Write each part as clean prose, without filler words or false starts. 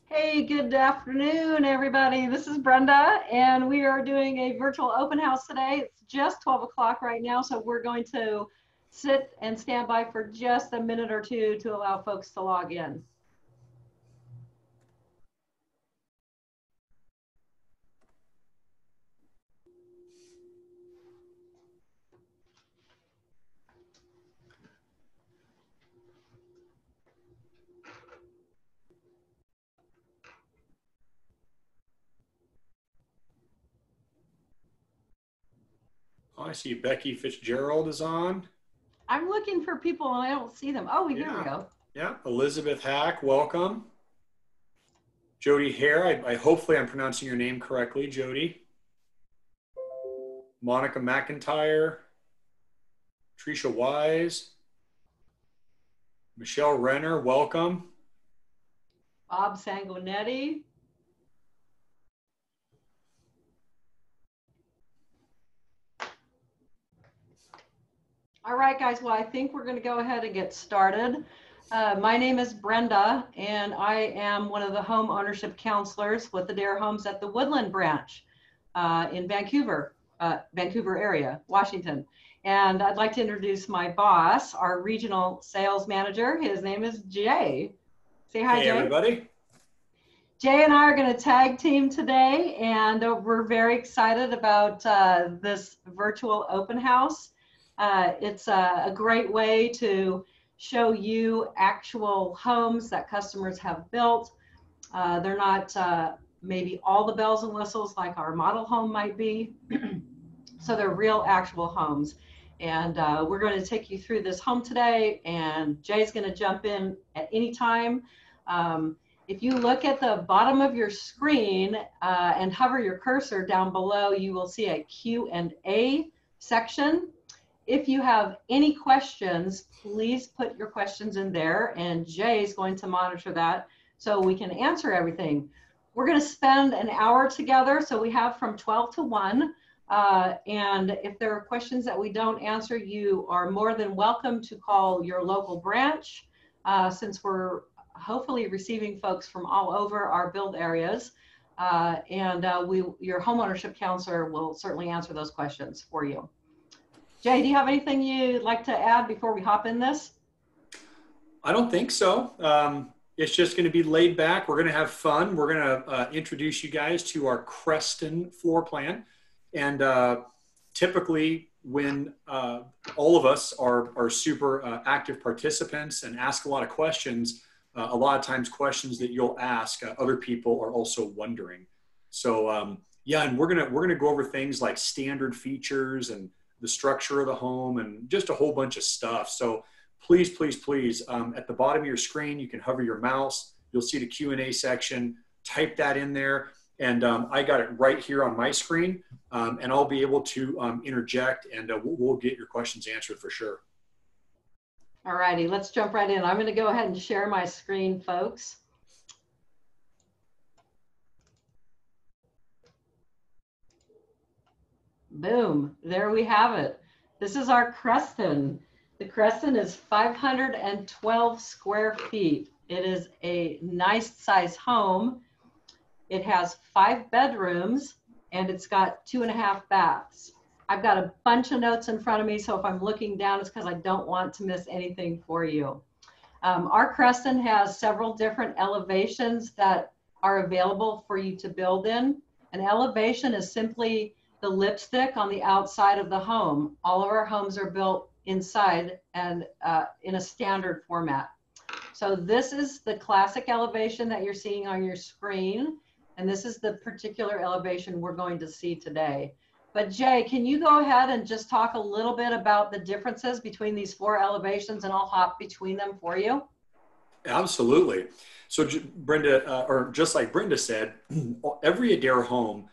Hey, good afternoon, everybody. This is Brenda, and we are doing a virtual open house today. It's just 12 o'clock right now, so we're going to sit and stand by for just a minute or two to allow folks to log in. Oh, I see Becky Fitzgerald is on. I'm looking for people and I don't see them. Oh, here we go. Yeah. Elizabeth Hack, welcome. Jody Hare, hopefully I'm pronouncing your name correctly, Jody. Monica McIntyre, Tricia Wise, Michelle Renner, welcome. Bob Sanguinetti. All right, guys. Well, I think we're going to go ahead and get started. My name is Brenda, and I am one of the home ownership counselors with Adair Homes at the Woodland branch in Vancouver area, Washington. And I'd like to introduce my boss, our regional sales manager. His name is Jay. Say hi, Hey, Jay. everybody. Jay and I are going to tag team today, and we're very excited about this virtual open house. It's a great way to show you actual homes that customers have built. They're not maybe all the bells and whistles like our model home might be. So they're real actual homes. And we're going to take you through this home today, and Jay's going to jump in at any time. If you look at the bottom of your screen and hover your cursor down below, you will see a Q&A section. If you have any questions, please put your questions in there, and Jay is going to monitor that so we can answer everything. We're going to spend an hour together, so we have from 12 to 1. And if there are questions that we don't answer, you are more than welcome to call your local branch, since we're hopefully receiving folks from all over our build areas. Your homeownership counselor will certainly answer those questions for you. Jay, do you have anything you'd like to add before we hop in this? I don't think so. It's just going to be laid back. We're going to have fun. We're going to introduce you guys to our Creston floor plan. And typically when all of us are super active participants and ask a lot of questions, a lot of times questions that you'll ask other people are also wondering. So yeah, and we're gonna go over things like standard features and the structure of the home and just a whole bunch of stuff. So please, please, please, at the bottom of your screen, you can hover your mouse. You'll see the Q&A section. Type that in there. And I got it right here on my screen. And I'll be able to interject, and we'll get your questions answered for sure. All righty, let's jump right in. I'm going to go ahead and share my screen, folks. Boom, there we have it. This is our Creston. The Creston is 512 square feet. It is a nice size home. It has 5 bedrooms and it's got 2.5 baths. I've got a bunch of notes in front of me, so if I'm looking down, it's because I don't want to miss anything for you. Our Creston has several different elevations that are available for you to build in. An elevation is simply the lipstick on the outside of the home. All of our homes are built inside and in a standard format. So this is the classic elevation that you're seeing on your screen, and this is the particular elevation we're going to see today. But Jay, can you go ahead and just talk a little bit about the differences between these 4 elevations, and I'll hop between them for you? Absolutely. So Brenda, or just like Brenda said, every Adair home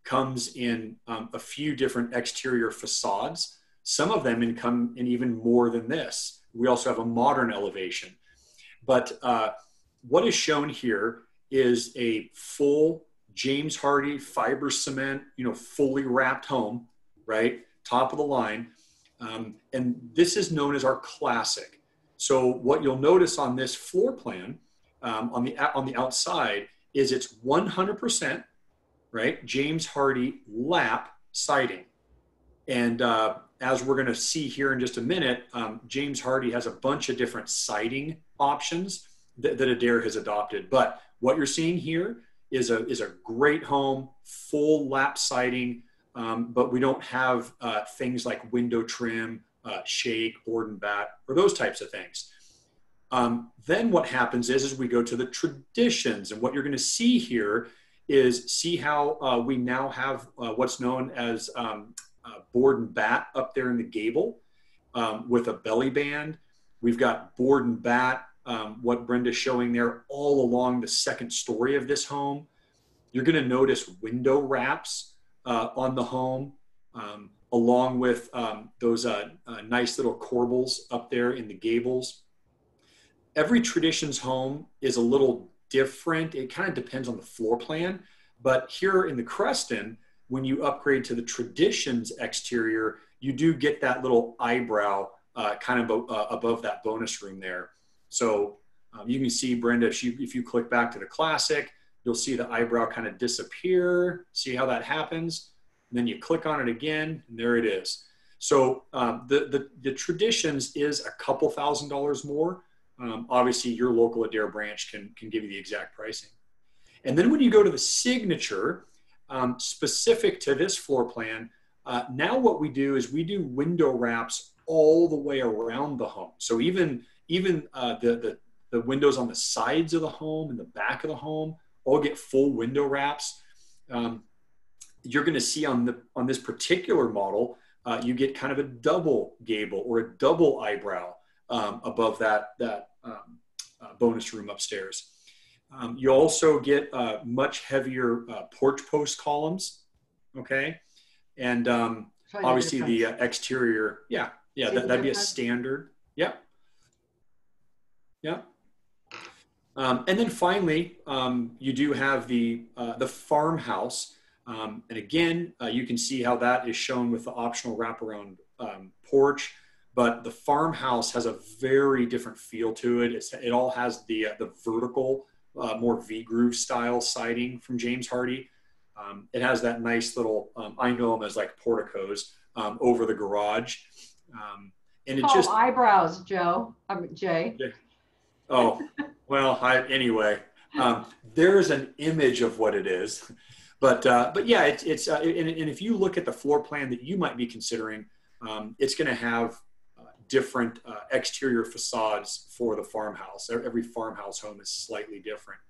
comes in a few different exterior facades. Some of them come in even more than this. We also have a modern elevation. But what is shown here is a full James Hardie fiber cement, fully wrapped home, right? Top of the line. And this is known as our classic. So what you'll notice on this floor plan on the outside is it's 100%, right, James Hardie lap siding. And as we're going to see here in just a minute, James Hardie has a bunch of different siding options that Adair has adopted. But what you're seeing here is a great home, full lap siding, but we don't have things like window trim, shake, board and bat, or those types of things. Then what happens is we go to the traditions, and what you're going to see here is see how we now have what's known as board and bat up there in the gable with a belly band. We've got board and bat, what Brenda's showing there, all along the second story of this home. You're going to notice window wraps on the home, along with those nice little corbels up there in the gables. Every Traditions home is a little different. It kind of depends on the floor plan, but here in the Creston, when you upgrade to the Traditions exterior, you do get that little eyebrow kind of above that bonus room there. So you can see, Brenda, if you click back to the Classic, you'll see the eyebrow kind of disappear. See how that happens? And then you click on it again, and there it is. So the Traditions is a couple $1,000s more. Obviously, your local Adair branch can give you the exact pricing. And then when you go to the Signature, specific to this floor plan, now what we do is we do window wraps all the way around the home. So even the windows on the sides of the home and the back of the home all get full window wraps. You're going to see on this particular model, you get kind of a double gable or a double eyebrow above that bonus room upstairs. You also get much heavier porch post columns, okay? And obviously the exterior, that'd be a standard. Yep. And then finally, you do have the farmhouse. And again, you can see how that is shown with the optional wraparound porch. But the farmhouse has a very different feel to it. It all has the vertical, more V-groove style siding from James Hardie. It has that nice little, I know them as like porticos over the garage. And it's just eyebrows, Jay. Yeah. Oh, well, anyway, there's an image of what it is. But yeah, it's and if you look at the floor plan that you might be considering, it's going to have different exterior facades for the farmhouse. Every farmhouse home is slightly different.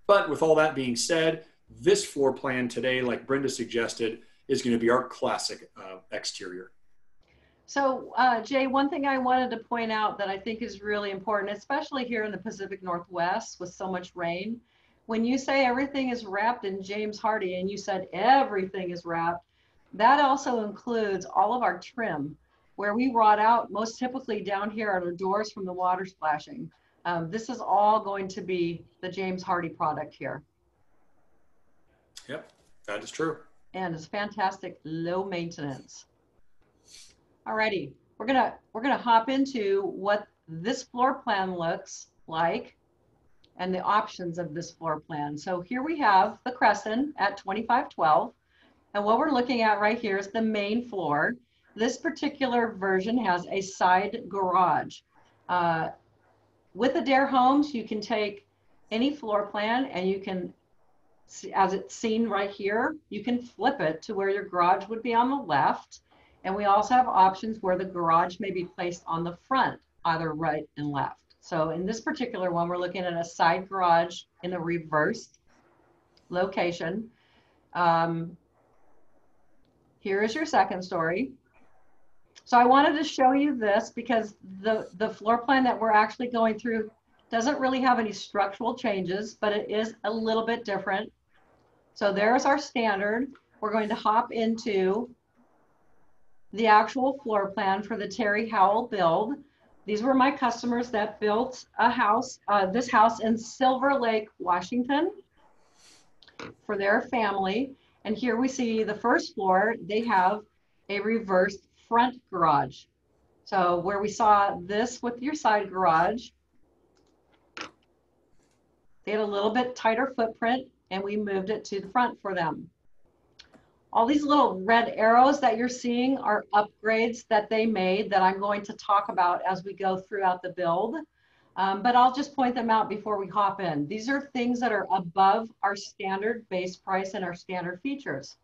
But with all that being said, this floor plan today, like Brenda suggested, is going to be our classic exterior. So Jay, one thing I wanted to point out that I think is really important, especially here in the Pacific Northwest with so much rain, when you say everything is wrapped in James Hardie and you said everything is wrapped, that also includes all of our trim, where we wrought out most typically down here at our doors from the water splashing. This is all going to be the James Hardie product here. Yep, that is true. And it's fantastic, low maintenance. Alrighty, we're gonna hop into what this floor plan looks like and the options of this floor plan. So here we have the Creston at 2512, and what we're looking at right here is the main floor. This particular version has a side garage. With Adair Homes, you can take any floor plan and you can, as it's seen right here, you can flip it to where your garage would be on the left. And we also have options where the garage may be placed on the front, either right and left. So in this particular one, we're looking at a side garage in a reversed location. Here is your second story. So I wanted to show you this because the floor plan that we're actually going through doesn't really have any structural changes, but it is a little bit different. So there's our standard. We're going to hop into the actual floor plan for the Terry Howell build. These were my customers that built a house, this house in Silver Lake, Washington for their family. And here we see the first floor, they have a reversed front garage. So where we saw this with your side garage, They had a little bit tighter footprint, and we moved it to the front for them. All these little red arrows that you're seeing are upgrades that they made that I'm going to talk about as we go throughout the build. But I'll just point them out before we hop in. These are things that are above our standard base price and our standard features.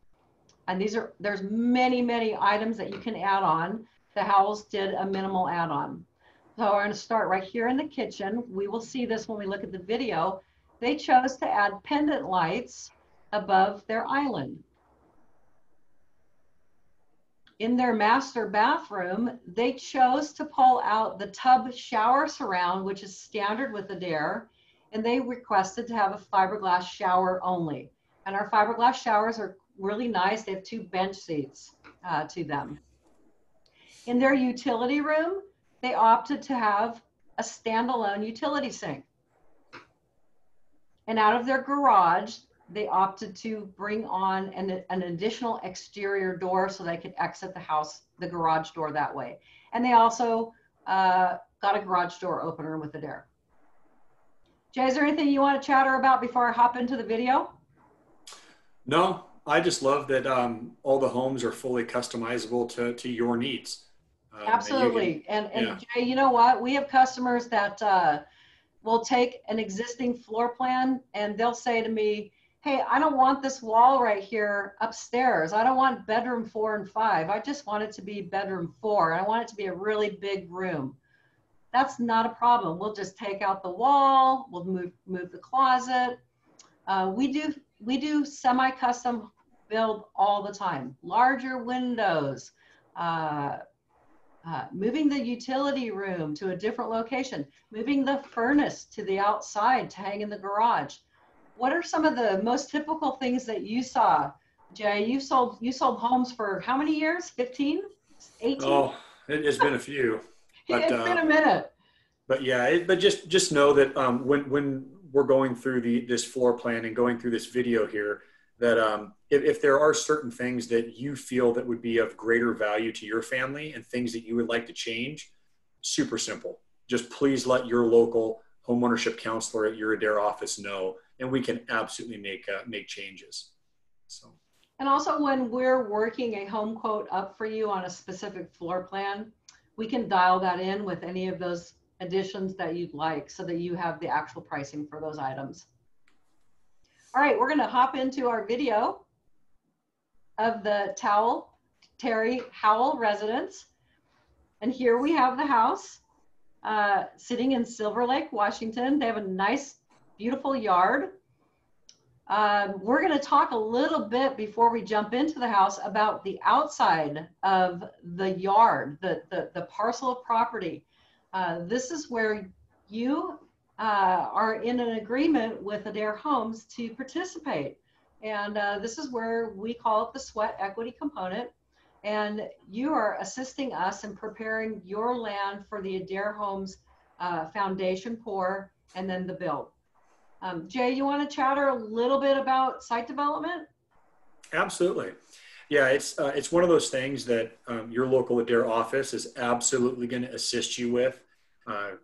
And there's many, many items that you can add on. The Howells did a minimal add-on. So we're going to start right here in the kitchen. We will see this when we look at the video. They chose to add pendant lights above their island. In their master bathroom, they chose to pull out the tub shower surround, which is standard with Adair, and they requested to have a fiberglass shower only. And our fiberglass showers are really nice. They have 2 bench seats to them. In their utility room, they opted to have a standalone utility sink. And out of their garage, they opted to bring on an additional exterior door so they could exit the house, the garage door that way. And they also got a garage door opener with Adair. Jay, is there anything you want to chatter about before I hop into the video? No, I just love that all the homes are fully customizable to your needs. Absolutely. And yeah. Jay, you know what? We have customers that will take an existing floor plan and they'll say to me, hey, I don't want this wall right here upstairs. I don't want bedroom 4 and 5. I just want it to be bedroom 4. I want it to be a really big room. That's not a problem. We'll just take out the wall. We'll move the closet. We do semi-custom build all the time. Larger windows, moving the utility room to a different location, moving the furnace to the outside to hang in the garage. What are some of the most typical things that you saw? Jay, you sold homes for how many years? 15, 18? Oh, it's been a few. But, it's been a minute. But yeah, but just know that when we're going through this floor plan and going through this video here, that if there are certain things that you feel that would be of greater value to your family and things that you would like to change, super simple. Just please let your local homeownership counselor at your Adair office know, and we can absolutely make changes. So. And also when we're working a home quote up for you on a specific floor plan, we can dial that in with any of those additions that you'd like so that you have the actual pricing for those items. All right, we're going to hop into our video of the Terry Howell residence. And here we have the house sitting in Silver Lake, Washington. They have a nice, beautiful yard. We're going to talk a little bit before we jump into the house about the outside of the yard, the parcel of property. This is where you are in an agreement with Adair Homes to participate. And this is where we call it the sweat equity component. And you are assisting us in preparing your land for the Adair Homes foundation pour and then the build. Jay, you want to chatter a little bit about site development? Absolutely. Yeah, it's one of those things that your local Adair office is absolutely going to assist you with,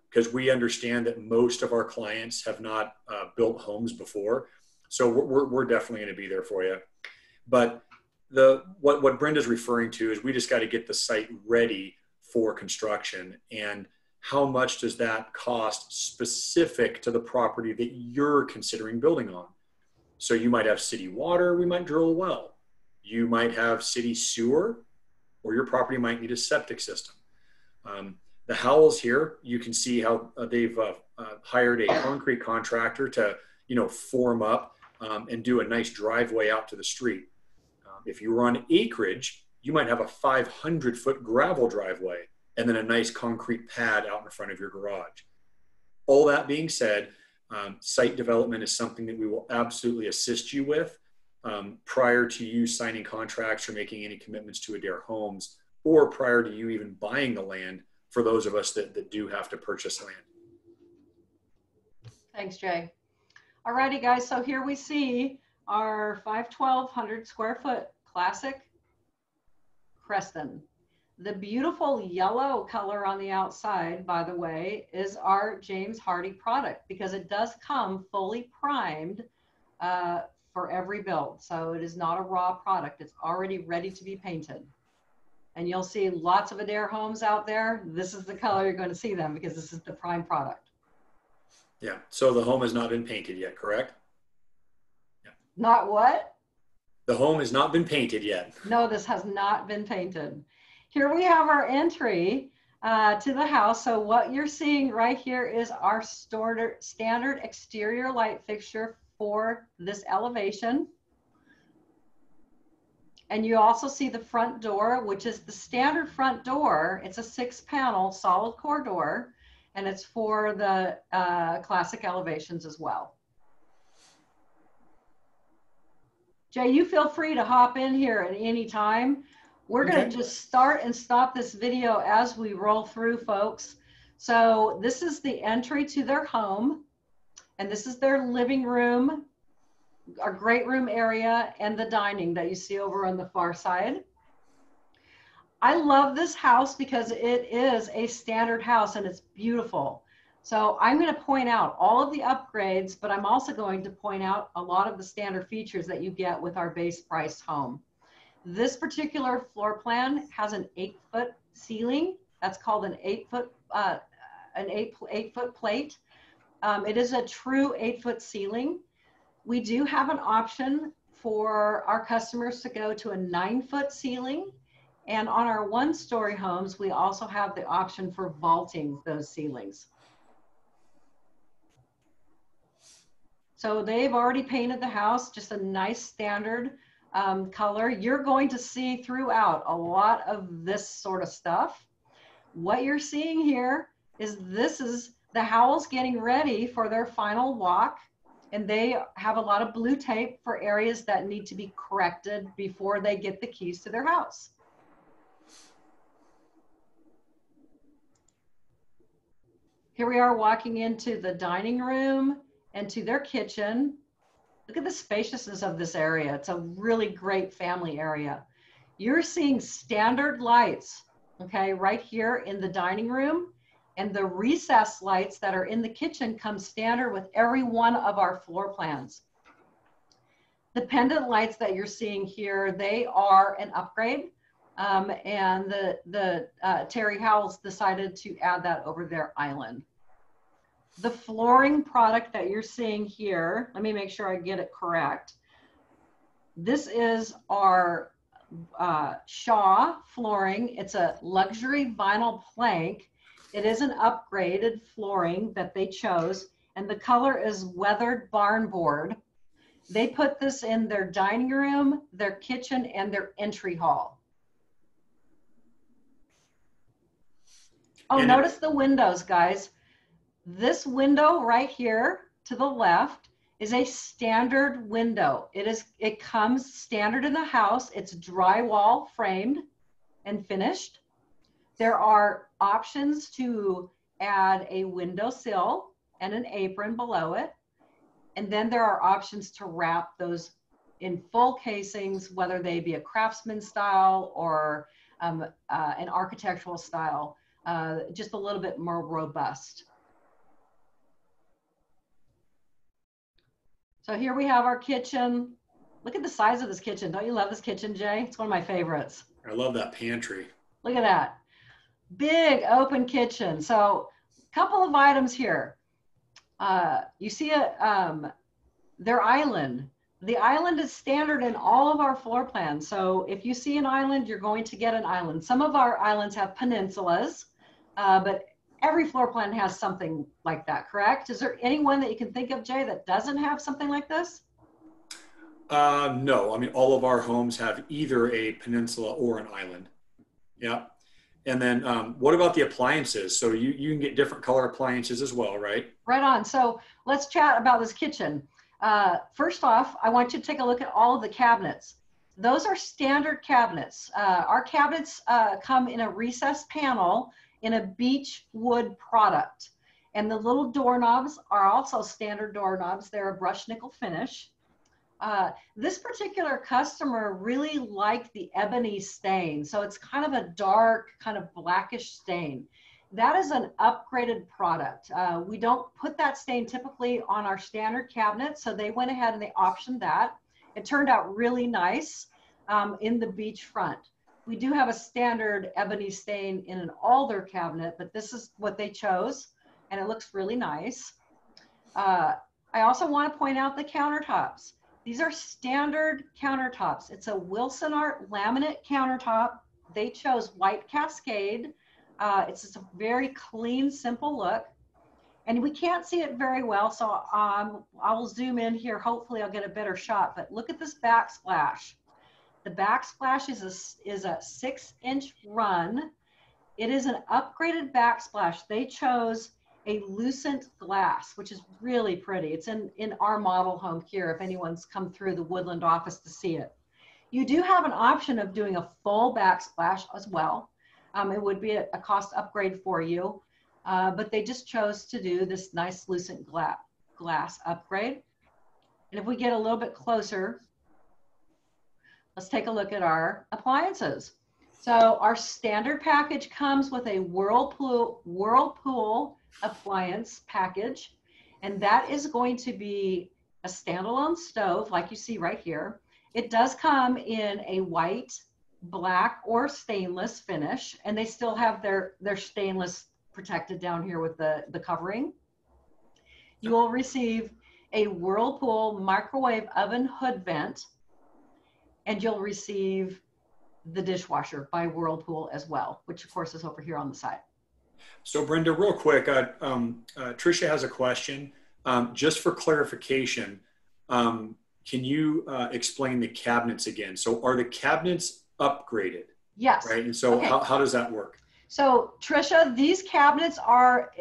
because we understand that most of our clients have not built homes before. So we're definitely going to be there for you. But what Brenda's referring to is we just got to get the site ready for construction. And how much does that cost specific to the property that you're considering building on? So you might have city water, we might drill a well. You might have city sewer, or your property might need a septic system. The Howells here, you can see how they've hired a concrete contractor to, form up and do a nice driveway out to the street. If you were on acreage, you might have a 500-foot gravel driveway and then a nice concrete pad out in front of your garage. All that being said, site development is something that we will absolutely assist you with prior to you signing contracts or making any commitments to Adair Homes, or prior to you even buying the land for those of us that do have to purchase land. Thanks, Jay. All righty, guys. So here we see our 1,200 square foot classic Creston. The beautiful yellow color on the outside, by the way, is our James Hardie product because it does come fully primed for every build. So it is not a raw product. It's already ready to be painted. And you'll see lots of Adair Homes out there. This is the color you're going to see them because this is the prime product. Yeah. So the home has not been painted yet, correct? Yeah. Not what? The home has not been painted yet. No, this has not been painted. Here we have our entry to the house. So what you're seeing right here is our standard exterior light fixture for this elevation. And you also see the front door, which is the standard front door. It's a 6-panel solid core door, and it's for the classic elevations as well. Jay, you feel free to hop in here at any time. We're going to just start and stop this video as we roll through, folks. So this is the entry to their home, and this is their living room, our great room area, and the dining that you see over on the far side. I love this house because it is a standard house and it's beautiful. So I'm going to point out all of the upgrades, but I'm also going to point out a lot of the standard features that you get with our base price home. This particular floor plan has an 8-foot ceiling. That's called an 8-foot plate. It is a true 8-foot ceiling. We do have an option for our customers to go to a 9-foot ceiling. And on our 1-story homes, we also have the option for vaulting those ceilings. So they've already painted the house, just a nice standard color. You're going to see throughout a lot of this sort of stuff. What you're seeing here is this is the Howells getting ready for their final walk. And they have a lot of blue tape for areas that need to be corrected before they get the keys to their house. Here we are walking into the dining room and to their kitchen. Look at the spaciousness of this area. It's a really great family area. You're seeing standard lights, okay, right here in the dining room. And the recessed lights that are in the kitchen come standard with every one of our floor plans. The pendant lights that you're seeing here, they are an upgrade. And the Terry Howells decided to add that over their island. The flooring product that you're seeing here, let me make sure I get it correct. This is our Shaw flooring. It's a luxury vinyl plank. It is an upgraded flooring that they chose, and the color is weathered barn board. They put this in their dining room, their kitchen, and their entry hall. Oh, and notice the windows, guys. This window right here to the left is a standard window. It comes standard in the house. It's drywall framed and finished. There are options to add a windowsill and an apron below it. And then there are options to wrap those in full casings, whether they be a craftsman style or an architectural style, just a little bit more robust. So here we have our kitchen. Look at the size of this kitchen. Don't you love this kitchen, Jay? It's one of my favorites. I love that pantry. Look at that. Big open kitchen. So a couple of items here. You see their island. The island is standard in all of our floor plans. So if you see an island, you're going to get an island. Some of our islands have peninsulas, but every floor plan has something like that, correct? Is there anyone that you can think of, Jay, that doesn't have something like this? No, I mean, all of our homes have either a peninsula or an island. Yeah. And then what about the appliances? So you can get different color appliances as well, right? Right on. So let's chat about this kitchen. First off, I want you to take a look at all of the cabinets. Those are standard cabinets. Our cabinets come in a recessed panel in a beech wood product. And the little doorknobs are also standard doorknobs. They're a brushed nickel finish. This particular customer really liked the ebony stain. So it's kind of a dark, kind of blackish stain. That is an upgraded product. We don't put that stain typically on our standard cabinet, so they went ahead and they optioned that. It turned out really nice in the beach front. We do have a standard ebony stain in an alder cabinet, but this is what they chose, and it looks really nice. I also want to point out the countertops. These are standard countertops. It's a Wilson Art laminate countertop. They chose white Cascade. It's just a very clean, simple look. And we can't see it very well, so I will zoom in here. Hopefully I'll get a better shot, but look at this backsplash. The backsplash is a 6-inch run. It is an upgraded backsplash. They chose a lucent glass, which is really pretty. It's in our model home here, if anyone's come through the Woodland office to see it. You do have an option of doing a full backsplash as well. It would be a cost upgrade for you, but they just chose to do this nice lucent glass upgrade. And if we get a little bit closer, let's take a look at our appliances. So our standard package comes with a Whirlpool appliance package, and that is going to be a standalone stove like you see right here. It does come in a white, black, or stainless finish, and they still have their stainless protected down here with the covering. You will receive a Whirlpool microwave oven hood vent, and you'll receive the dishwasher by Whirlpool as well, which of course is over here on the side. So Brenda, real quick, Tricia has a question. Just for clarification, can you explain the cabinets again? So are the cabinets upgraded? Yes. Right. And so how does that work? So Tricia, these cabinets are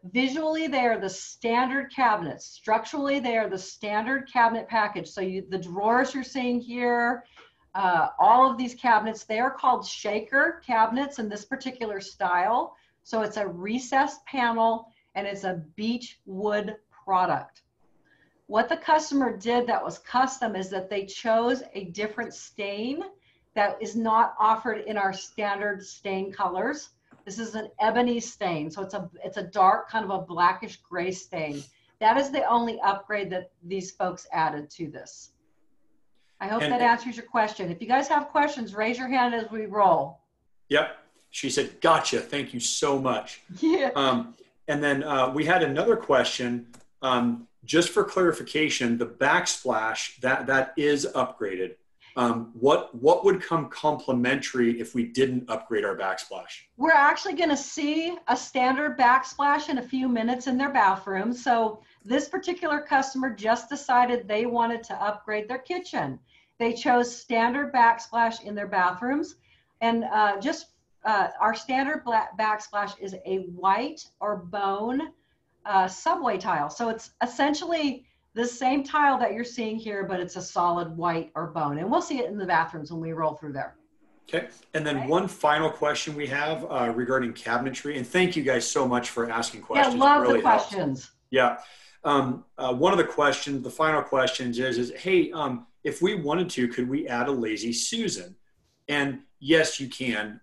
visually they are the standard cabinets. Structurally, they are the standard cabinet package. So the drawers you're seeing here, all of these cabinets, they are called shaker cabinets in this particular style. So it's a recessed panel and it's a beech wood product. What the customer did that was custom is that they chose a different stain that is not offered in our standard stain colors. This is an ebony stain. So it's a dark, kind of a blackish gray stain. That is the only upgrade that these folks added to this. I hope that answers your question. If you guys have questions, raise your hand as we roll. Yep. She said, gotcha. Thank you so much. Yeah. And then we had another question. Just for clarification, the backsplash, that is upgraded. What would come complimentary if we didn't upgrade our backsplash? We're actually going to see a standard backsplash in a few minutes in their bathroom. So this particular customer just decided they wanted to upgrade their kitchen. They chose standard backsplash in their bathrooms. And our standard backsplash is a white or bone subway tile. So it's essentially the same tile that you're seeing here, but it's a solid white or bone. And we'll see it in the bathrooms when we roll through there. Okay. And then one final question we have regarding cabinetry. And thank you guys so much for asking questions. Yeah, love the questions. Yeah. One of the final questions is hey, if we wanted to, could we add a Lazy Susan? And yes, you can.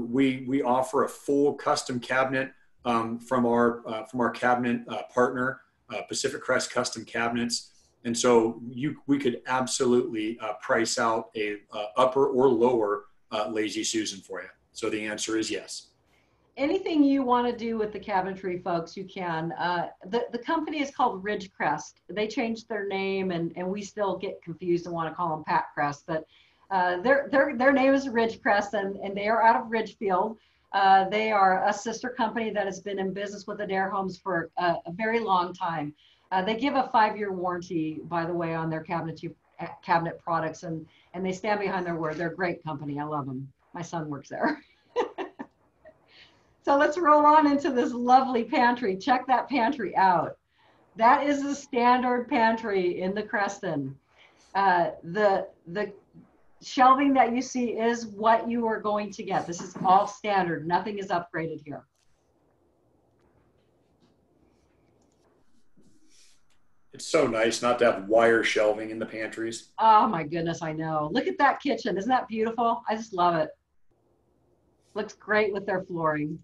We offer a full custom cabinet from our cabinet partner, Pacific Crest Custom Cabinets. And so we could absolutely price out a upper or lower Lazy Susan for you. So the answer is yes. Anything you want to do with the cabinetry, folks, you can. The company is called Ridgecrest. They changed their name, and we still get confused and want to call them Pat Crest, but their name is Ridgecrest, and they are out of Ridgefield. They are a sister company that has been in business with Adair Homes for a very long time. They give a 5-year warranty, by the way, on their cabinet products, and they stand behind their word. They're a great company. I love them. My son works there. So let's roll on into this lovely pantry. Check that pantry out. That is the standard pantry in the Creston. The shelving that you see is what you are going to get. This is all standard. Nothing is upgraded here. It's so nice not to have wire shelving in the pantries. Oh my goodness, I know. Look at that kitchen. Isn't that beautiful? I just love it. Looks great with their flooring.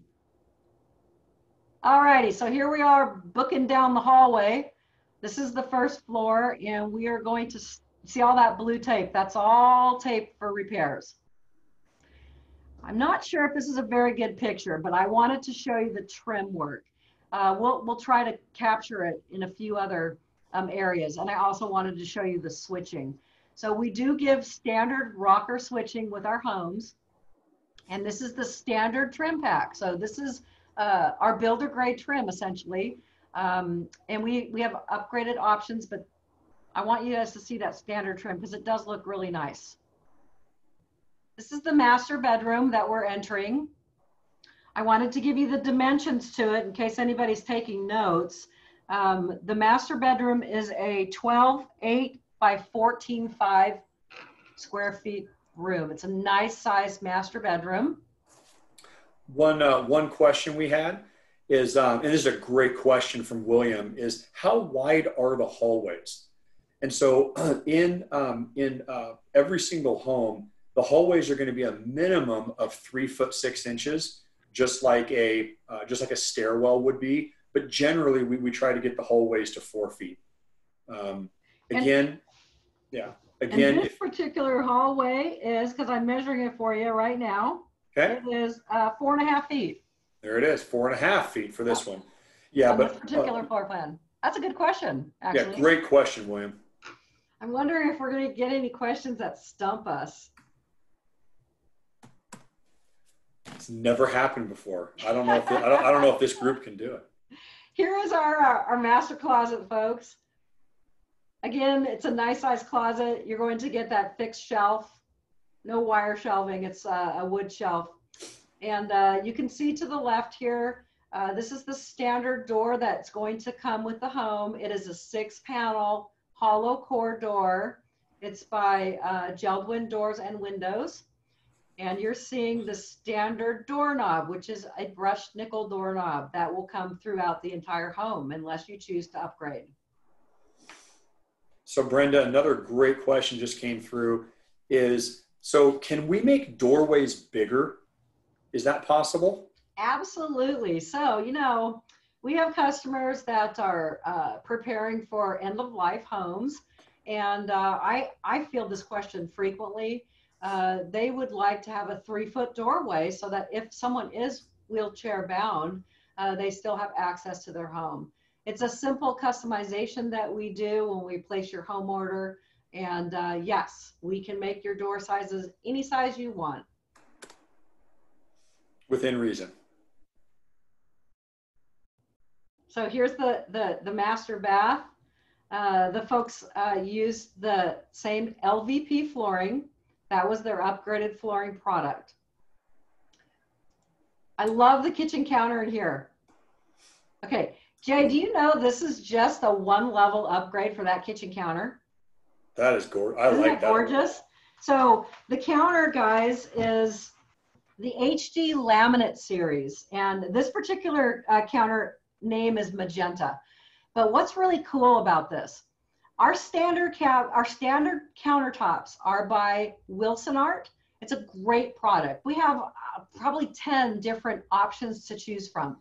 All righty, so here we are booking down the hallway. This is the first floor, and we are going to see all that blue tape. That's all tape for repairs. I'm not sure if this is a very good picture, but I wanted to show you the trim work. We'll try to capture it in a few other areas, and I also wanted to show you the switching. So we do give standard rocker switching with our homes, and this is the standard trim pack. So this is our builder grade trim essentially, and we have upgraded options, but I want you guys to see that standard trim because it does look really nice. This is the master bedroom that we're entering. I wanted to give you the dimensions to it in case anybody's taking notes. The master bedroom is a 12.8 by 14.5 square feet room. It's a nice sized master bedroom. One question we had is, and this is a great question from William, is how wide are the hallways? And so in every single home, the hallways are going to be a minimum of 3 foot 6 inches, just like a stairwell would be. But generally, we try to get the hallways to 4 feet. Again, this particular hallway is, because I'm measuring it for you right now. Okay. It is 4.5 feet. There it is, 4.5 feet for this one. Yeah, on but this particular floor plan. That's a good question, actually. Yeah, great question, William. I'm wondering if we're going to get any questions that stump us. It's never happened before. I don't know if I don't know if this group can do it. Here is our master closet, folks. Again, it's a nice size closet. You're going to get that fixed shelf, no wire shelving. It's a wood shelf. And you can see to the left here, this is the standard door that's going to come with the home. It is a 6-panel hollow core door. It's by Geldwin Doors and Windows. And you're seeing the standard doorknob, which is a brushed nickel doorknob that will come throughout the entire home unless you choose to upgrade. So Brenda, another great question just came through is, so can we make doorways bigger? Is that possible? Absolutely. So, you know, we have customers that are preparing for end-of-life homes. And I field this question frequently. They would like to have a 3-foot doorway so that if someone is wheelchair bound, they still have access to their home. It's a simple customization that we do when we place your home order. And yes, we can make your door sizes any size you want. Within reason. So here's the master bath. The folks used the same LVP flooring. That was their upgraded flooring product. I love the kitchen counter in here. Okay, Jay, do you know this is just a 1-level upgrade for that kitchen counter? That is gorgeous. I like that. Gorgeous. So the counter, guys, is the HD laminate series, and this particular counter name is Magenta. But what's really cool about this? Our standard countertops are by Wilson Art. It's a great product. We have probably 10 different options to choose from.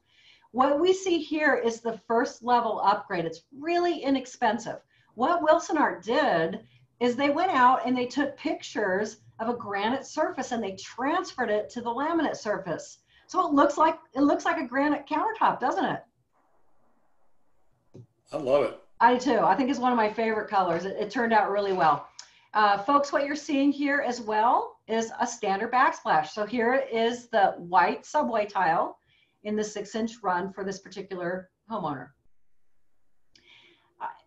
What we see here is the first level upgrade. It's really inexpensive. What Wilson Art did is they went out and they took pictures of a granite surface and they transferred it to the laminate surface. So it looks like a granite countertop, doesn't it? I love it. I do too. I think it's one of my favorite colors. It turned out really well. Folks, what you're seeing here as well is a standard backsplash. So here is the white subway tile in the 6-inch run for this particular homeowner.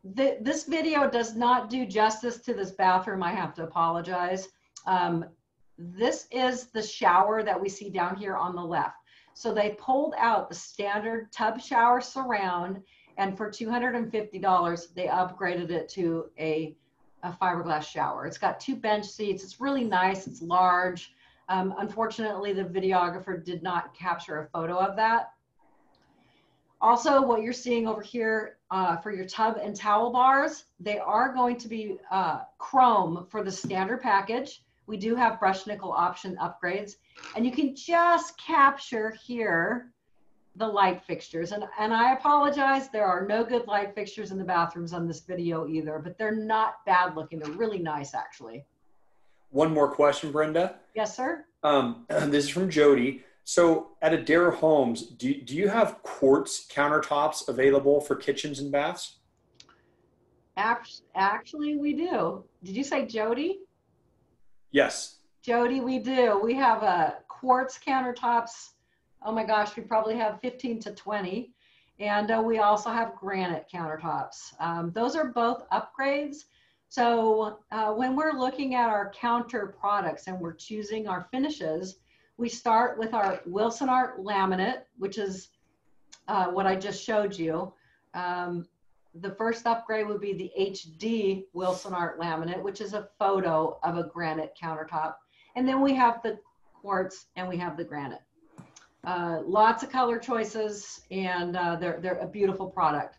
This video does not do justice to this bathroom. I have to apologize. This is the shower that we see down here on the left. So they pulled out the standard tub shower surround, and for $250, they upgraded it to a fiberglass shower. It's got 2 bench seats. It's really nice. It's large. Unfortunately, the videographer did not capture a photo of that. Also, what you're seeing over here for your tub and towel bars, they are going to be chrome for the standard package. We do have brushed nickel option upgrades, and you can just capture here the light fixtures. And I apologize, there are no good light fixtures in the bathrooms on this video either, but they're not bad looking. They're really nice, actually. One more question, Brenda. Yes, sir. This is from Jody. So at Adair Homes, do you have quartz countertops available for kitchens and baths? Actually, we do. Did you say Jody? Yes. Jody, we do. We have a quartz countertops. Oh my gosh, we probably have 15 to 20. And we also have granite countertops. Those are both upgrades. So when we're looking at our counter products and we're choosing our finishes, we start with our Wilson Art laminate, which is what I just showed you. The first upgrade would be the HD Wilson Art laminate, which is a photo of a granite countertop. And then we have the quartz and we have the granite. Lots of color choices, and they're a beautiful product.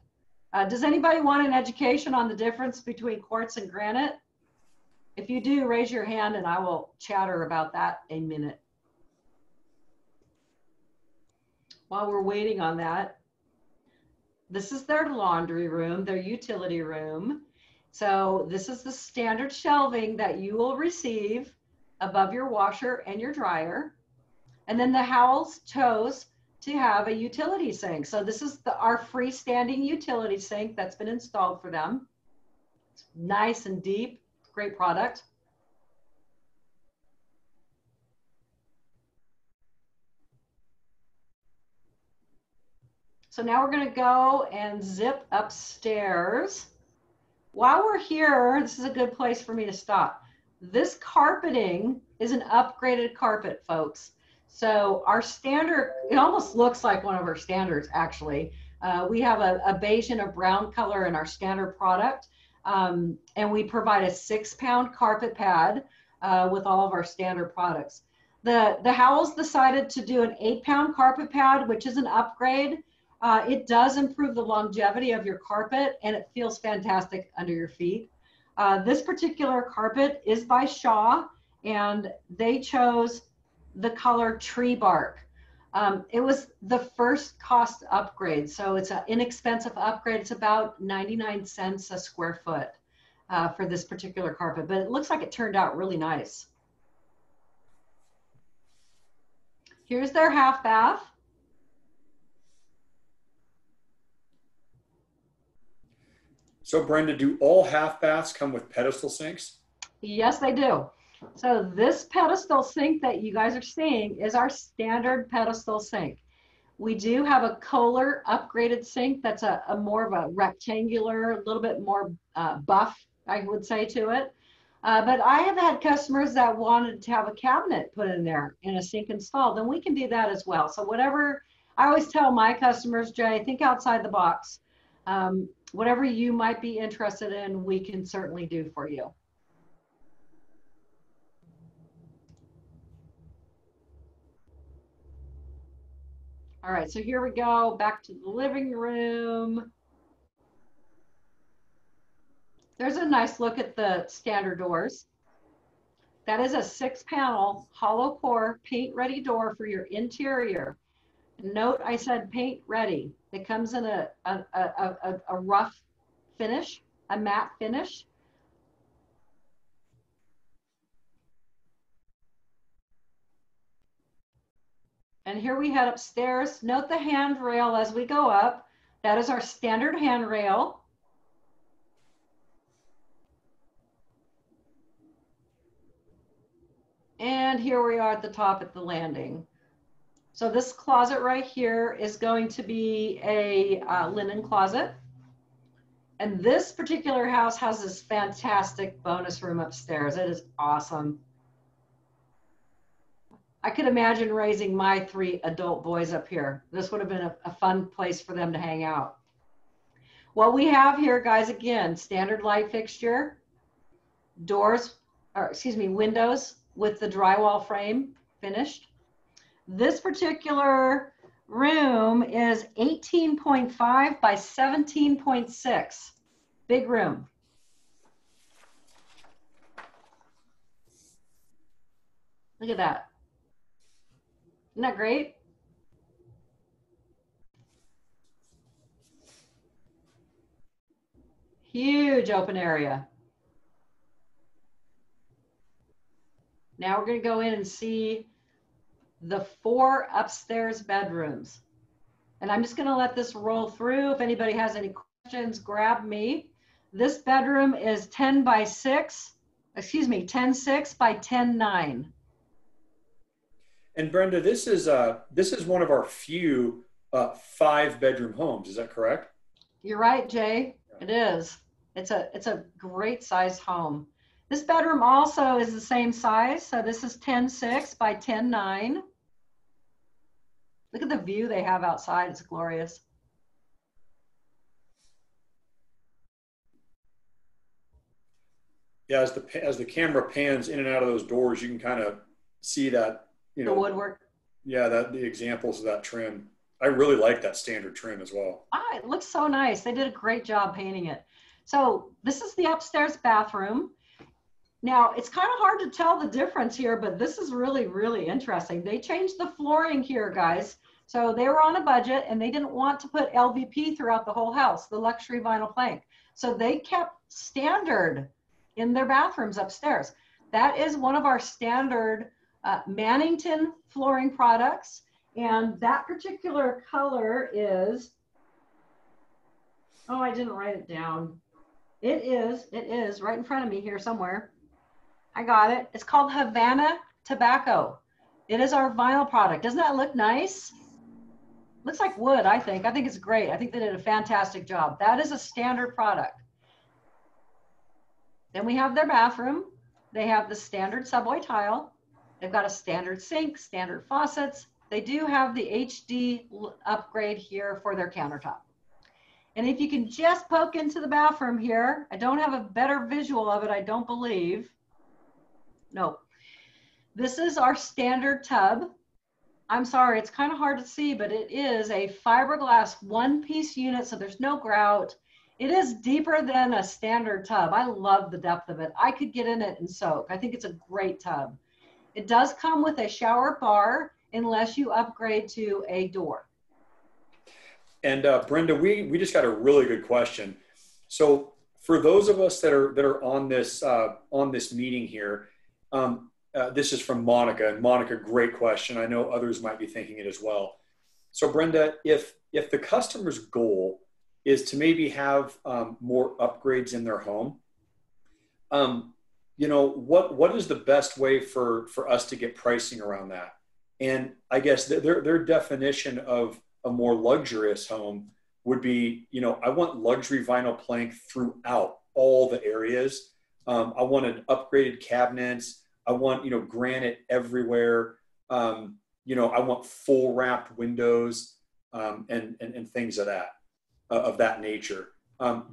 Does anybody want an education on the difference between quartz and granite? If you do, raise your hand and I will chatter about that a minute. While we're waiting on that, this is their laundry room, their utility room. So this is the standard shelving that you will receive above your washer and your dryer. And then the Howells chose to have a utility sink. So this is our freestanding utility sink that's been installed for them. It's nice and deep, great product. So now we're going to go and zip upstairs. While we're here, this is a good place for me to stop. This carpeting is an upgraded carpet, folks. So our standard, it almost looks like one of our standards, actually. We have a beige and a brown color in our standard product. And we provide a 6-pound carpet pad with all of our standard products. The Howells decided to do an 8-pound carpet pad, which is an upgrade. It does improve the longevity of your carpet, and it feels fantastic under your feet. This particular carpet is by Shaw, and they chose the color tree bark. It was the first cost upgrade, so it's an inexpensive upgrade. It's about 99 cents a square foot for this particular carpet, but it looks like it turned out really nice. Here's their half bath. So Brenda, do all half baths come with pedestal sinks? Yes, they do. So this pedestal sink that you guys are seeing is our standard pedestal sink. We do have a Kohler upgraded sink that's a more of a rectangular, a little bit more buff, I would say, to it. But I have had customers that wanted to have a cabinet put in there and a sink installed, and we can do that as well. So whatever, I always tell my customers, Jay, think outside the box. Whatever you might be interested in, we can certainly do for you. All right, so here we go, back to the living room. There's a nice look at the standard doors. That is a 6-panel hollow core paint ready door for your interior. Note I said paint ready. It comes in a rough finish, a matte finish. And here we head upstairs. Note the handrail as we go up. That is our standard handrail. And here we are at the top at the landing. So this closet right here is going to be a linen closet. And this particular house has this fantastic bonus room upstairs. It is awesome. I could imagine raising my 3 adult boys up here. This would have been a fun place for them to hang out. What we have here, guys, again, standard light fixture, doors, or excuse me, windows with the drywall frame finished. This particular room is 18.5 by 17.6. Big room. Look at that. Isn't that great? Huge open area. Now we're going to go in and see the 4 upstairs bedrooms. And I'm just going to let this roll through. If anybody has any questions, grab me. This bedroom is 10 by 6, excuse me, 10.6 by 10.9. And Brenda, this is one of our few 5-bedroom homes. Is that correct? You're right, Jay. It is. It's a great size home. This bedroom also is the same size. So this is 10.6 by 10.9. Look at the view they have outside. It's glorious. Yeah, as the camera pans in and out of those doors, you can kind of see that, you know, the woodwork. Yeah, the examples of that trim. I really like that standard trim as well. Ah, it looks so nice. They did a great job painting it. So this is the upstairs bathroom. Now, it's kind of hard to tell the difference here, but this is really, really interesting. They changed the flooring here, guys. So they were on a budget and they didn't want to put LVP throughout the whole house, the luxury vinyl plank. So they kept standard in their bathrooms upstairs. That is one of our standard Mannington flooring products. And that particular color is, oh, I didn't write it down. It is right in front of me here somewhere. I got it. It's called Havana Tobacco. It is our vinyl product. Doesn't that look nice? Looks like wood, I think. I think it's great. I think they did a fantastic job. That is a standard product. Then we have their bathroom. They have the standard subway tile. They've got a standard sink, standard faucets. They do have the HD upgrade here for their countertop. And if you can just poke into the bathroom here, I don't have a better visual of it, I don't believe. No. This is our standard tub. I'm sorry, it's kind of hard to see, but it is a fiberglass one-piece unit, so there's no grout. It is deeper than a standard tub. I love the depth of it. I could get in it and soak. I think it's a great tub. It does come with a shower bar unless you upgrade to a door. And Brenda, we just got a really good question. So for those of us that are on this meeting here, this is from Monica. And Monica, great question. I know others might be thinking it as well. So Brenda, if the customer's goal is to maybe have more upgrades in their home, you know, what is the best way for us to get pricing around that? And I guess their definition of a more luxurious home would be, you know, I want luxury vinyl plank throughout all the areas. I wanted upgraded cabinets. I want, you know, granite everywhere. You know, I want full wrapped windows and things of that nature.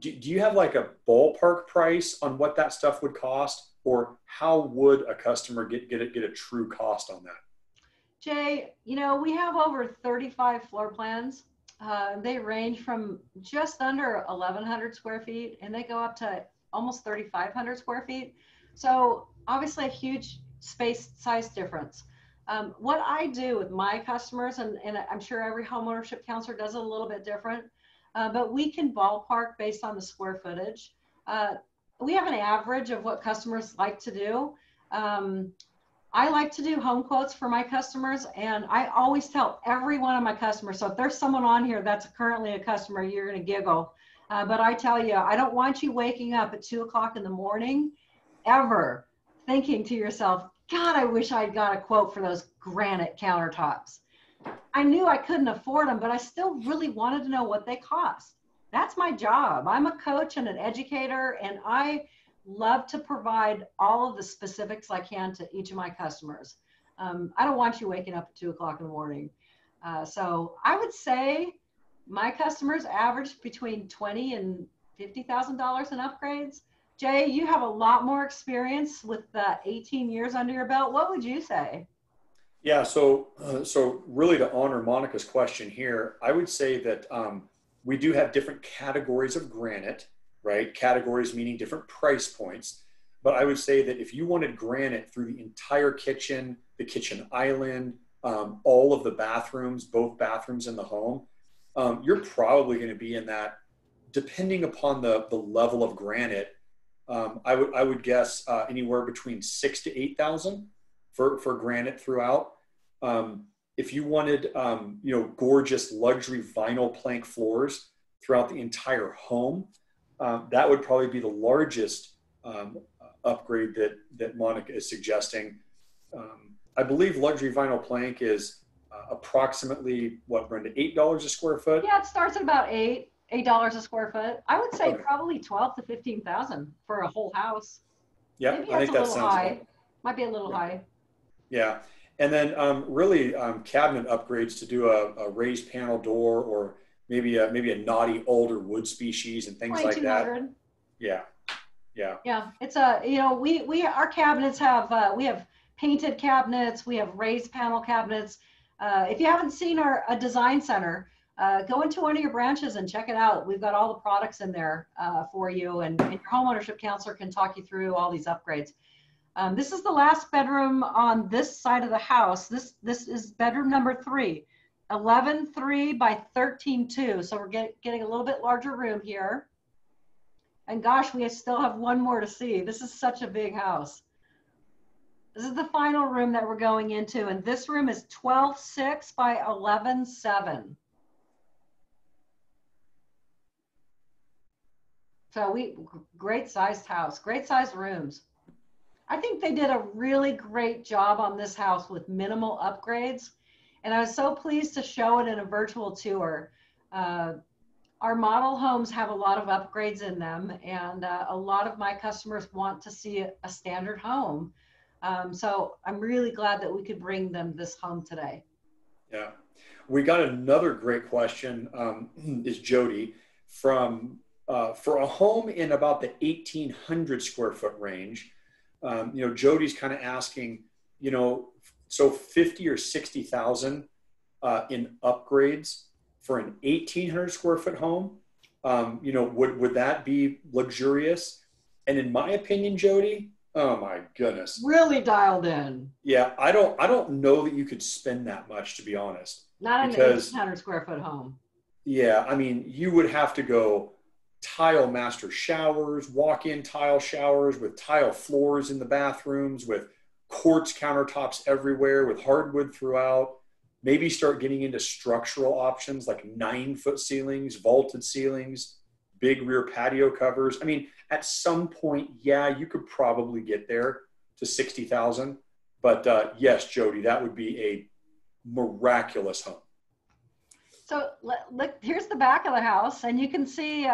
Do you have like a ballpark price on what that stuff would cost, or how would a customer get a true cost on that? Jay, you know, we have over 35 floor plans. They range from just under 1,100 square feet and they go up to almost 3,500 square feet. So obviously a huge space size difference. What I do with my customers, and I'm sure every homeownership counselor does it a little bit different, but we can ballpark based on the square footage. We have an average of what customers like to do. I like to do home quotes for my customers, and I always tell every one of my customers, so if there's someone on here that's currently a customer, you're going to giggle. But I tell you, I don't want you waking up at 2 o'clock in the morning ever thinking to yourself, God, I wish I'd got a quote for those granite countertops. I knew I couldn't afford them, but I still really wanted to know what they cost. That's my job. I'm a coach and an educator, and I love to provide all of the specifics I can to each of my customers. I don't want you waking up at 2 o'clock in the morning. So I would say my customers average between $20,000 and $50,000 in upgrades. Jay, you have a lot more experience with 18 years under your belt. What would you say? Yeah, so really to honor Monica's question here, I would say that we do have different categories of granite, right? Categories meaning different price points. But I would say that if you wanted granite through the entire kitchen, the kitchen island, all of the bathrooms, both bathrooms in the home, you're probably going to be in that, depending upon the level of granite. I would guess anywhere between 6 to 8 thousand for granite throughout. If you wanted, gorgeous luxury vinyl plank floors throughout the entire home, that would probably be the largest upgrade that Monica is suggesting. I believe luxury vinyl plank is approximately what, Brenda, $8 a square foot? Yeah, it starts at about $8 a square foot. I would say Okay. probably 12 to 15,000 for a whole house. Yeah, Maybe I that's think a that little sounds high. about. Might be a little Yeah. high. Yeah. And then really cabinet upgrades to do a raised panel door, or maybe a naughty older wood species and things like that. 2,200. Yeah. Yeah. Yeah, it's our cabinets have we have painted cabinets, we have raised panel cabinets. If you haven't seen a design center, go into one of your branches and check it out. We've got all the products in there for you, and your homeownership counselor can talk you through all these upgrades. This is the last bedroom on this side of the house. This is bedroom number 3, 11.3 by 13.2. So we're getting a little bit larger room here. And gosh, we still have one more to see. This is such a big house. This is the final room that we're going into, and this room is 12.6 by 11.7. So great sized house, great sized rooms. I think they did a really great job on this house with minimal upgrades. And I was so pleased to show it in a virtual tour. Our model homes have a lot of upgrades in them, and a lot of my customers want to see a standard home. So I'm really glad that we could bring them this home today. Yeah. We got another great question, is Jody, from for a home in about the 1,800 square foot range. Jody's kind of asking, so 50 or 60,000 in upgrades for an 1,800 square foot home. Would that be luxurious? And in my opinion, Jody, oh my goodness, Really dialed in. yeah, I don't know that you could spend that much, to be honest. Not an Because 1,800 square foot home. yeah, I mean, you would have to go tile master showers, walk-in tile showers with tile floors in the bathrooms, with quartz countertops everywhere, with hardwood throughout. Maybe start getting into structural options like 9-foot ceilings, vaulted ceilings, big rear patio covers. I mean, at some point, yeah, you could probably get there to 60,000. But yes, Jody, that would be a miraculous home. So look, here's the back of the house, and you can see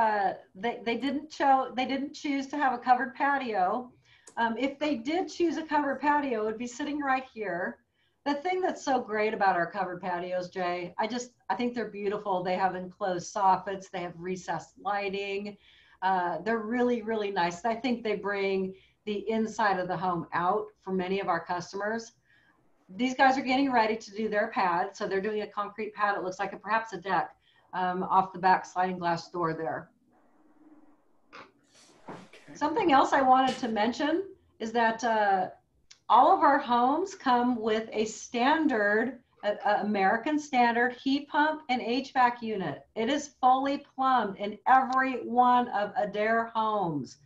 they didn't choose to have a covered patio. If they did choose a covered patio, it would be sitting right here. The thing that's so great about our covered patios, Jay, I think they're beautiful. They have enclosed soffits, they have recessed lighting. They're really, really nice. I think they bring the inside of the home out for many of our customers. These guys are getting ready to do their pad. So they're doing a concrete pad. It looks like perhaps a deck off the back sliding glass door there. Okay. Something else I wanted to mention is that all of our homes come with a standard, American standard heat pump and HVAC unit. It is fully plumbed in every one of Adair Homes.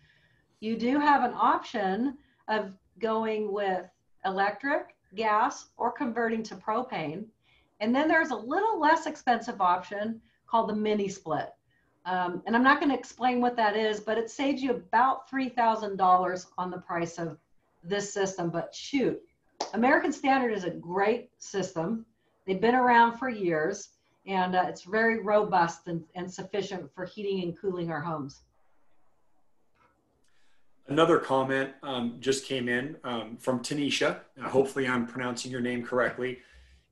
You do have an option of going with electric, gas, or converting to propane. And then there's a little less expensive option called the mini split. And I'm not going to explain what that is, but it saves you about $3,000 on the price of this system. But shoot, American Standard is a great system. They've been around for years, and it's very robust and sufficient for heating and cooling our homes. Another comment just came in from Tanisha. Hopefully I'm pronouncing your name correctly.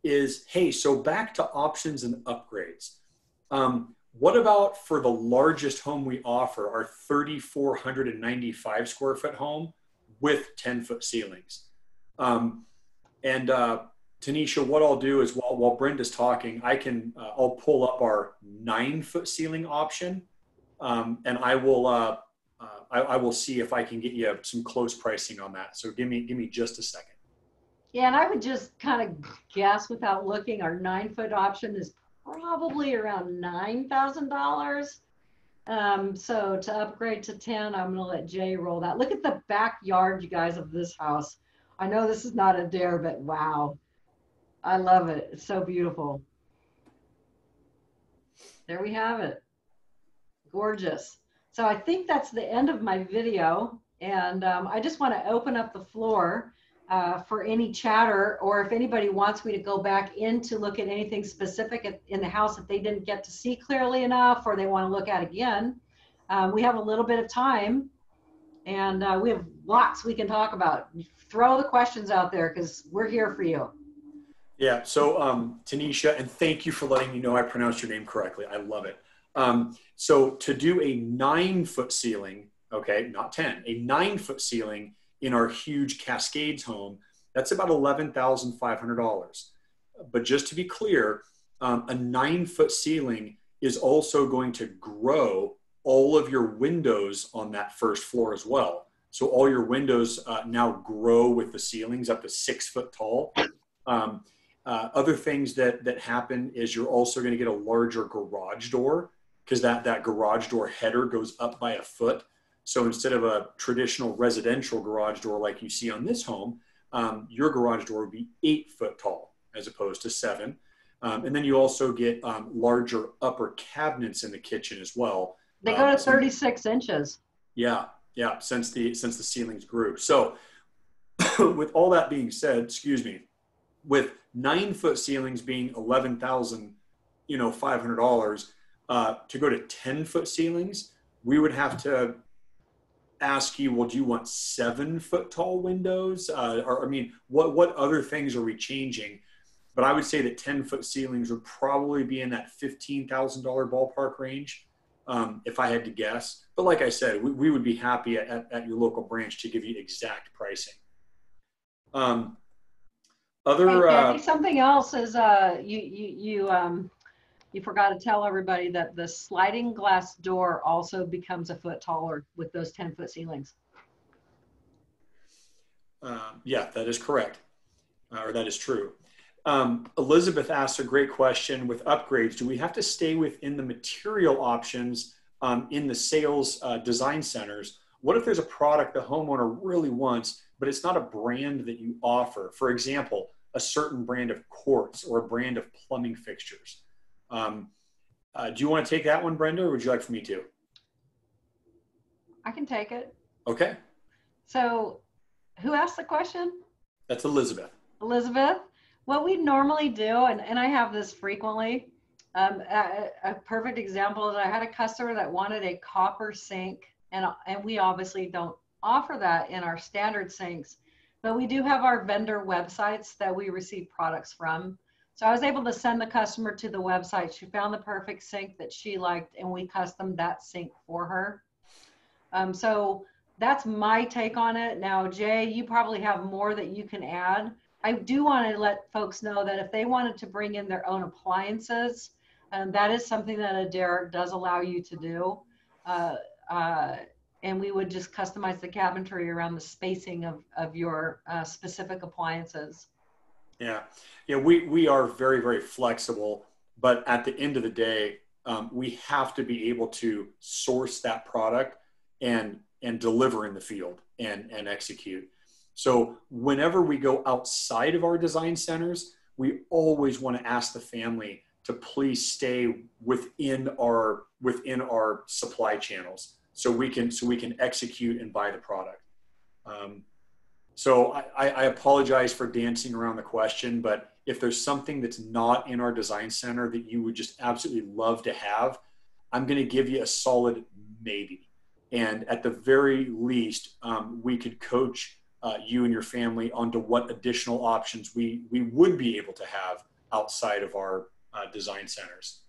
Is, hey, so back to options and upgrades. What about for the largest home we offer, our 3,495 square foot home with 10-foot ceilings? And Tanisha, what I'll do is while Brenda's talking, I'll pull up our 9-foot ceiling option, and I will see if I can get you some close pricing on that. So give me just a second. Yeah, and I would just kind of guess without looking, our 9-foot option is probably around $9,000. So to upgrade to 10, I'm going to let Jay roll that. Look at the backyard, you guys, of this house. I know this is not Adair, but wow, I love it. It's so beautiful. There we have it. Gorgeous. So I think that's the end of my video. And I just want to open up the floor for any chatter, or if anybody wants me to go back in to look at anything specific in the house that they didn't get to see clearly enough, or they want to look at again. We have a little bit of time, and we have lots we can talk about. Throw the questions out there because we're here for you. Yeah, so Tanisha, and thank you for letting me know I pronounced your name correctly. I love it. So to do a 9-foot ceiling, okay, not 10, a 9-foot ceiling in our huge Cascades home, that's about $11,500. But just to be clear, a 9-foot ceiling is also going to grow all of your windows on that first floor as well. So all your windows now grow with the ceilings up to 6 foot tall. Other things that happen is you're also going to get a larger garage door, because that garage door header goes up by a foot. So instead of a traditional residential garage door like you see on this home, your garage door would be 8 foot tall as opposed to 7. And then you also get larger upper cabinets in the kitchen as well. They go to 36 inches. Yeah, since the ceilings grew. So with all that being said, excuse me, with 9-foot ceilings being $11,500, to go to 10-foot ceilings, we would have to ask you, well, do you want 7-foot tall windows? Or I mean, what other things are we changing? But I would say that 10-foot ceilings would probably be in that $15,000 ballpark range, if I had to guess. But like I said, we would be happy at your local branch to give you exact pricing. Something else is you forgot to tell everybody that the sliding glass door also becomes a foot taller with those 10-foot ceilings. Yeah, that is correct, or that is true. Elizabeth asked a great question. With upgrades, do we have to stay within the material options in the sales design centers? What if there's a product the homeowner really wants, but it's not a brand that you offer? For example, a certain brand of quartz or a brand of plumbing fixtures. Do you want to take that one, Brenda, or would you like for me to? I can take it. Okay. So who asked the question? That's Elizabeth. Elizabeth. What we normally do, and I have this frequently, a perfect example is I had a customer that wanted a copper sink, and we obviously don't offer that in our standard sinks, but we do have our vendor websites that we receive products from. So I was able to send the customer to the website. She found the perfect sink that she liked, and we customed that sink for her. So that's my take on it. Now, Jay, you probably have more that you can add. I do want to let folks know that if they wanted to bring in their own appliances, that is something that Adair does allow you to do. And we would just customize the cabinetry around the spacing of your specific appliances. Yeah, we are very, very flexible, but at the end of the day, we have to be able to source that product and deliver in the field and execute. So whenever we go outside of our design centers, we always want to ask the family to please stay within our supply channels so we can execute and buy the product. So I apologize for dancing around the question, but if there's something that's not in our design center that you would just absolutely love to have, I'm going to give you a solid maybe. And at the very least, we could coach you and your family onto what additional options we would be able to have outside of our design centers.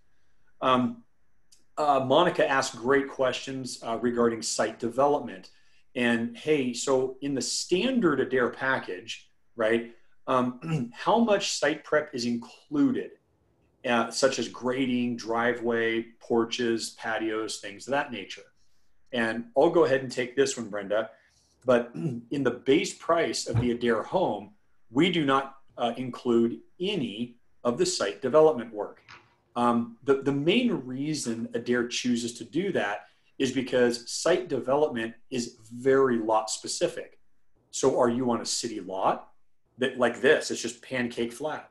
Monica asked great questions regarding site development. And hey, so in the standard Adair package, right, how much site prep is included, such as grading, driveway, porches, patios, things of that nature. And I'll go ahead and take this one, Brenda. But in the base price of the Adair home, we do not include any of the site development work. The main reason Adair chooses to do that is because site development is very lot specific. So are you on a city lot that like this, it's just pancake flat?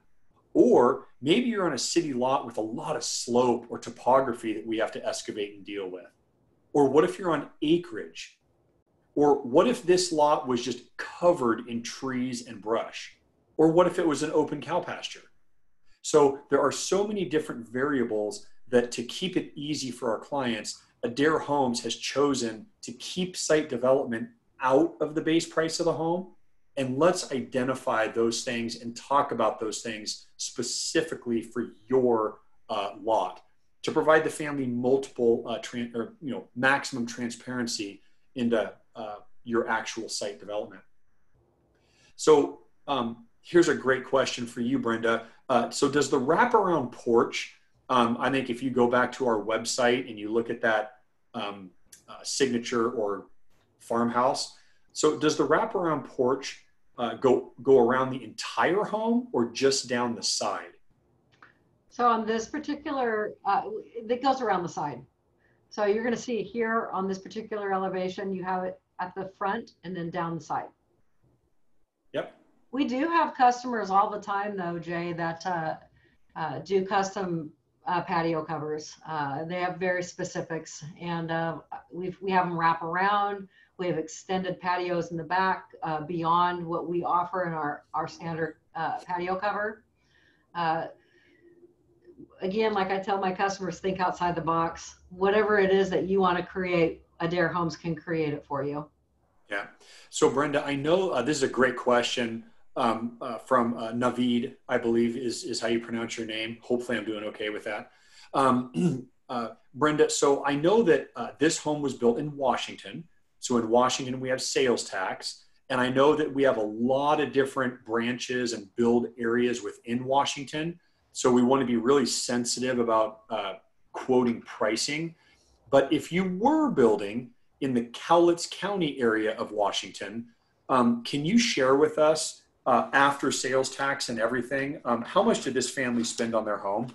Or maybe you're on a city lot with a lot of slope or topography that we have to excavate and deal with. Or what if you're on acreage? Or what if this lot was just covered in trees and brush? Or what if it was an open cow pasture? So there are so many different variables that to keep it easy for our clients, Adair Homes has chosen to keep site development out of the base price of the home. And let's identify those things and talk about those things specifically for your lot to provide the family multiple maximum transparency into your actual site development. So here's a great question for you, Brenda. So does the wraparound porch, I think if you go back to our website and you look at that signature or farmhouse, so does the wraparound porch go around the entire home or just down the side? So on this particular, it goes around the side. So you're going to see here on this particular elevation, you have it at the front and then down the side. Yep. We do have customers all the time though, Jay, that do custom patio covers. They have very specifics, and we have them wrap around. We have extended patios in the back beyond what we offer in our standard patio cover. Again, like I tell my customers, think outside the box. Whatever it is that you want to create, Adair Homes can create it for you. Yeah. So Brenda, I know this is a great question from Navid, I believe is how you pronounce your name. Hopefully I'm doing okay with that. Brenda, so I know that this home was built in Washington. So in Washington, we have sales tax. And I know that we have a lot of different branches and build areas within Washington. So we want to be really sensitive about quoting pricing. But if you were building in the Cowlitz County area of Washington, can you share with us after sales tax and everything, how much did this family spend on their home?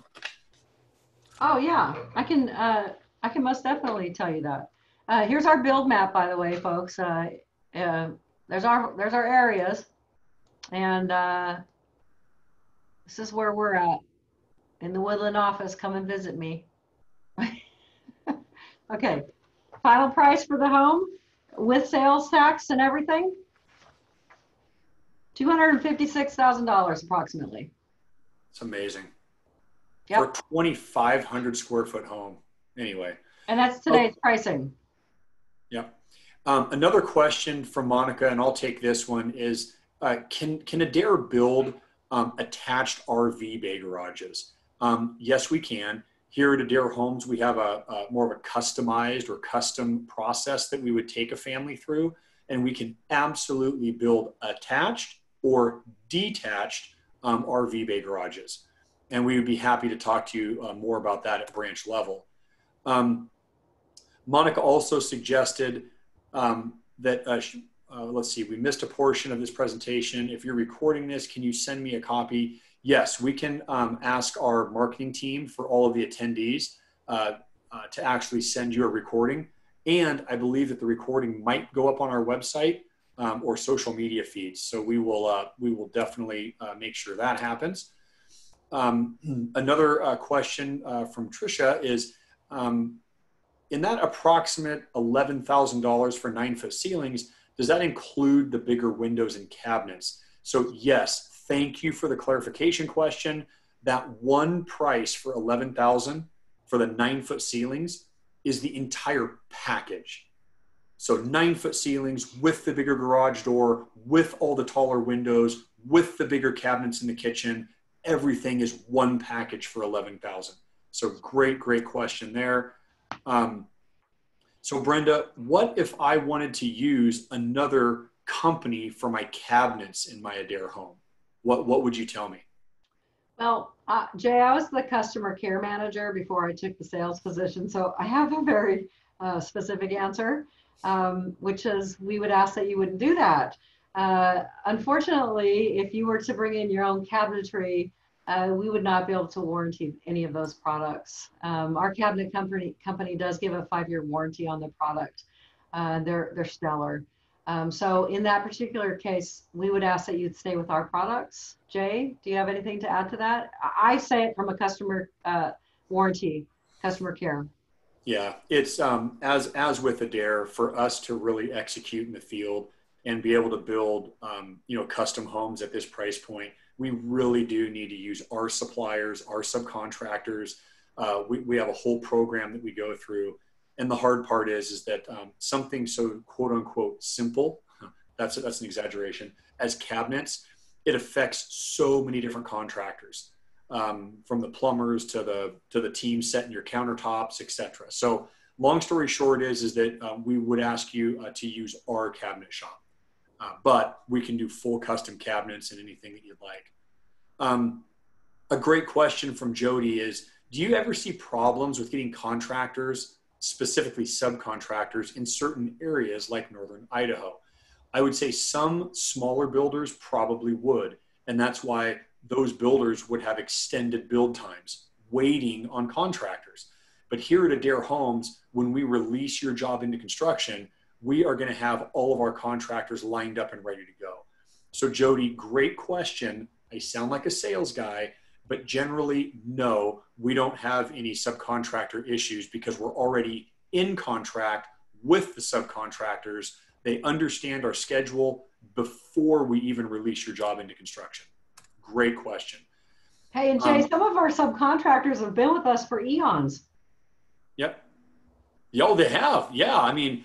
Oh yeah, I can most definitely tell you that. Here's our build map, by the way, folks. There's our areas, and this is where we're at in the Woodland office. Come and visit me. Okay, final price for the home with sales tax and everything, $256,000 approximately. It's amazing. Yep. For a 2,500 square foot home. Anyway. And that's today's pricing. Yep. Another question from Monica, and I'll take this one, is can Adair build attached RV bay garages? Yes, we can. Here at Adair Homes, we have a more of a customized or custom process that we would take a family through, and we can absolutely build attached or detached RV bay garages. And we would be happy to talk to you more about that at branch level. Monica also suggested that, let's see, we missed a portion of this presentation. If you're recording this, can you send me a copy? Yes, we can ask our marketing team for all of the attendees to actually send you a recording. And I believe that the recording might go up on our website or social media feeds. So we will definitely make sure that happens. Another question from Tricia is, in that approximate $11,000 for 9-foot ceilings, does that include the bigger windows and cabinets? So yes, thank you for the clarification question. That one price for $11,000 for the 9-foot ceilings is the entire package. So 9-foot ceilings with the bigger garage door, with all the taller windows, with the bigger cabinets in the kitchen, everything is one package for $11,000. So great question there. So Brenda, what if I wanted to use another company for my cabinets in my Adair home? what would you tell me? Well, Jay, I was the customer care manager before I took the sales position, so I have a very specific answer, which is we would ask that you wouldn't do that. Unfortunately, if you were to bring in your own cabinetry, we would not be able to warranty any of those products. Our cabinet company does give a 5-year warranty on the product. They're stellar. So in that particular case, we would ask that you'd stay with our products. Jay, do you have anything to add to that? I say it from a customer warranty, customer care. Yeah, it's as with Adair, for us to really execute in the field and be able to build custom homes at this price point, we really do need to use our suppliers, our subcontractors. We have a whole program that we go through. And the hard part is that something so quote unquote simple, that's an exaggeration, as cabinets, it affects so many different contractors, from the plumbers to the team setting your countertops, etc. So long story short is that we would ask you to use our cabinet shop, but we can do full custom cabinets and anything that you'd like. A great question from Jody is, do you ever see problems with getting contractors, specifically subcontractors, in certain areas like northern Idaho? I would say some smaller builders probably would, and that's why those builders would have extended build times waiting on contractors. But here at Adair Homes, when we release your job into construction, we are going to have all of our contractors lined up and ready to go. So Jody, great question. I sound like a sales guy, but generally, no, we don't have any subcontractor issues because we're already in contract with the subcontractors. They understand our schedule before we even release your job into construction. Great question. Hey, and Jay, some of our subcontractors have been with us for eons. Yep. Oh, they have. Yeah. I mean,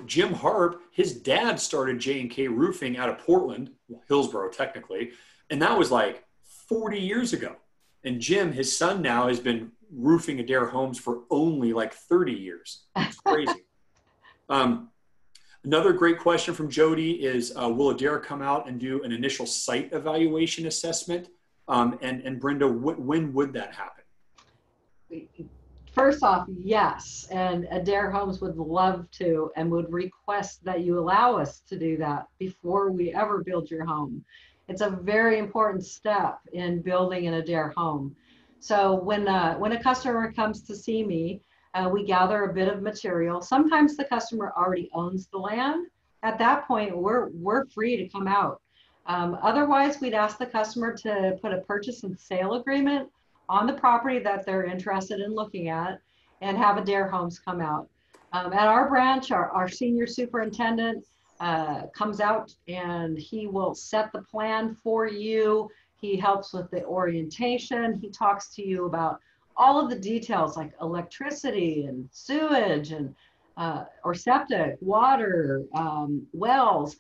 Jim Harp, his dad started J&K Roofing out of Portland, Hillsboro technically, and that was like 40 years ago. And Jim, his son now, has been roofing Adair Homes for only like 30 years. It's crazy. Another great question from Jody is, will Adair come out and do an initial site evaluation assessment? And Brenda, when would that happen? First off, yes. And Adair Homes would love to and would request that you allow us to do that before we ever build your home. It's a very important step in building an Adair home. So when a customer comes to see me, we gather a bit of material. Sometimes the customer already owns the land. At that point, we're free to come out. Otherwise, we'd ask the customer to put a purchase and sale agreement on the property that they're interested in looking at and have Adair Homes come out. At our branch, our senior superintendent comes out and he will set the plan for you. He helps with the orientation. He talks to you about all of the details like electricity and sewage and or septic, water, wells.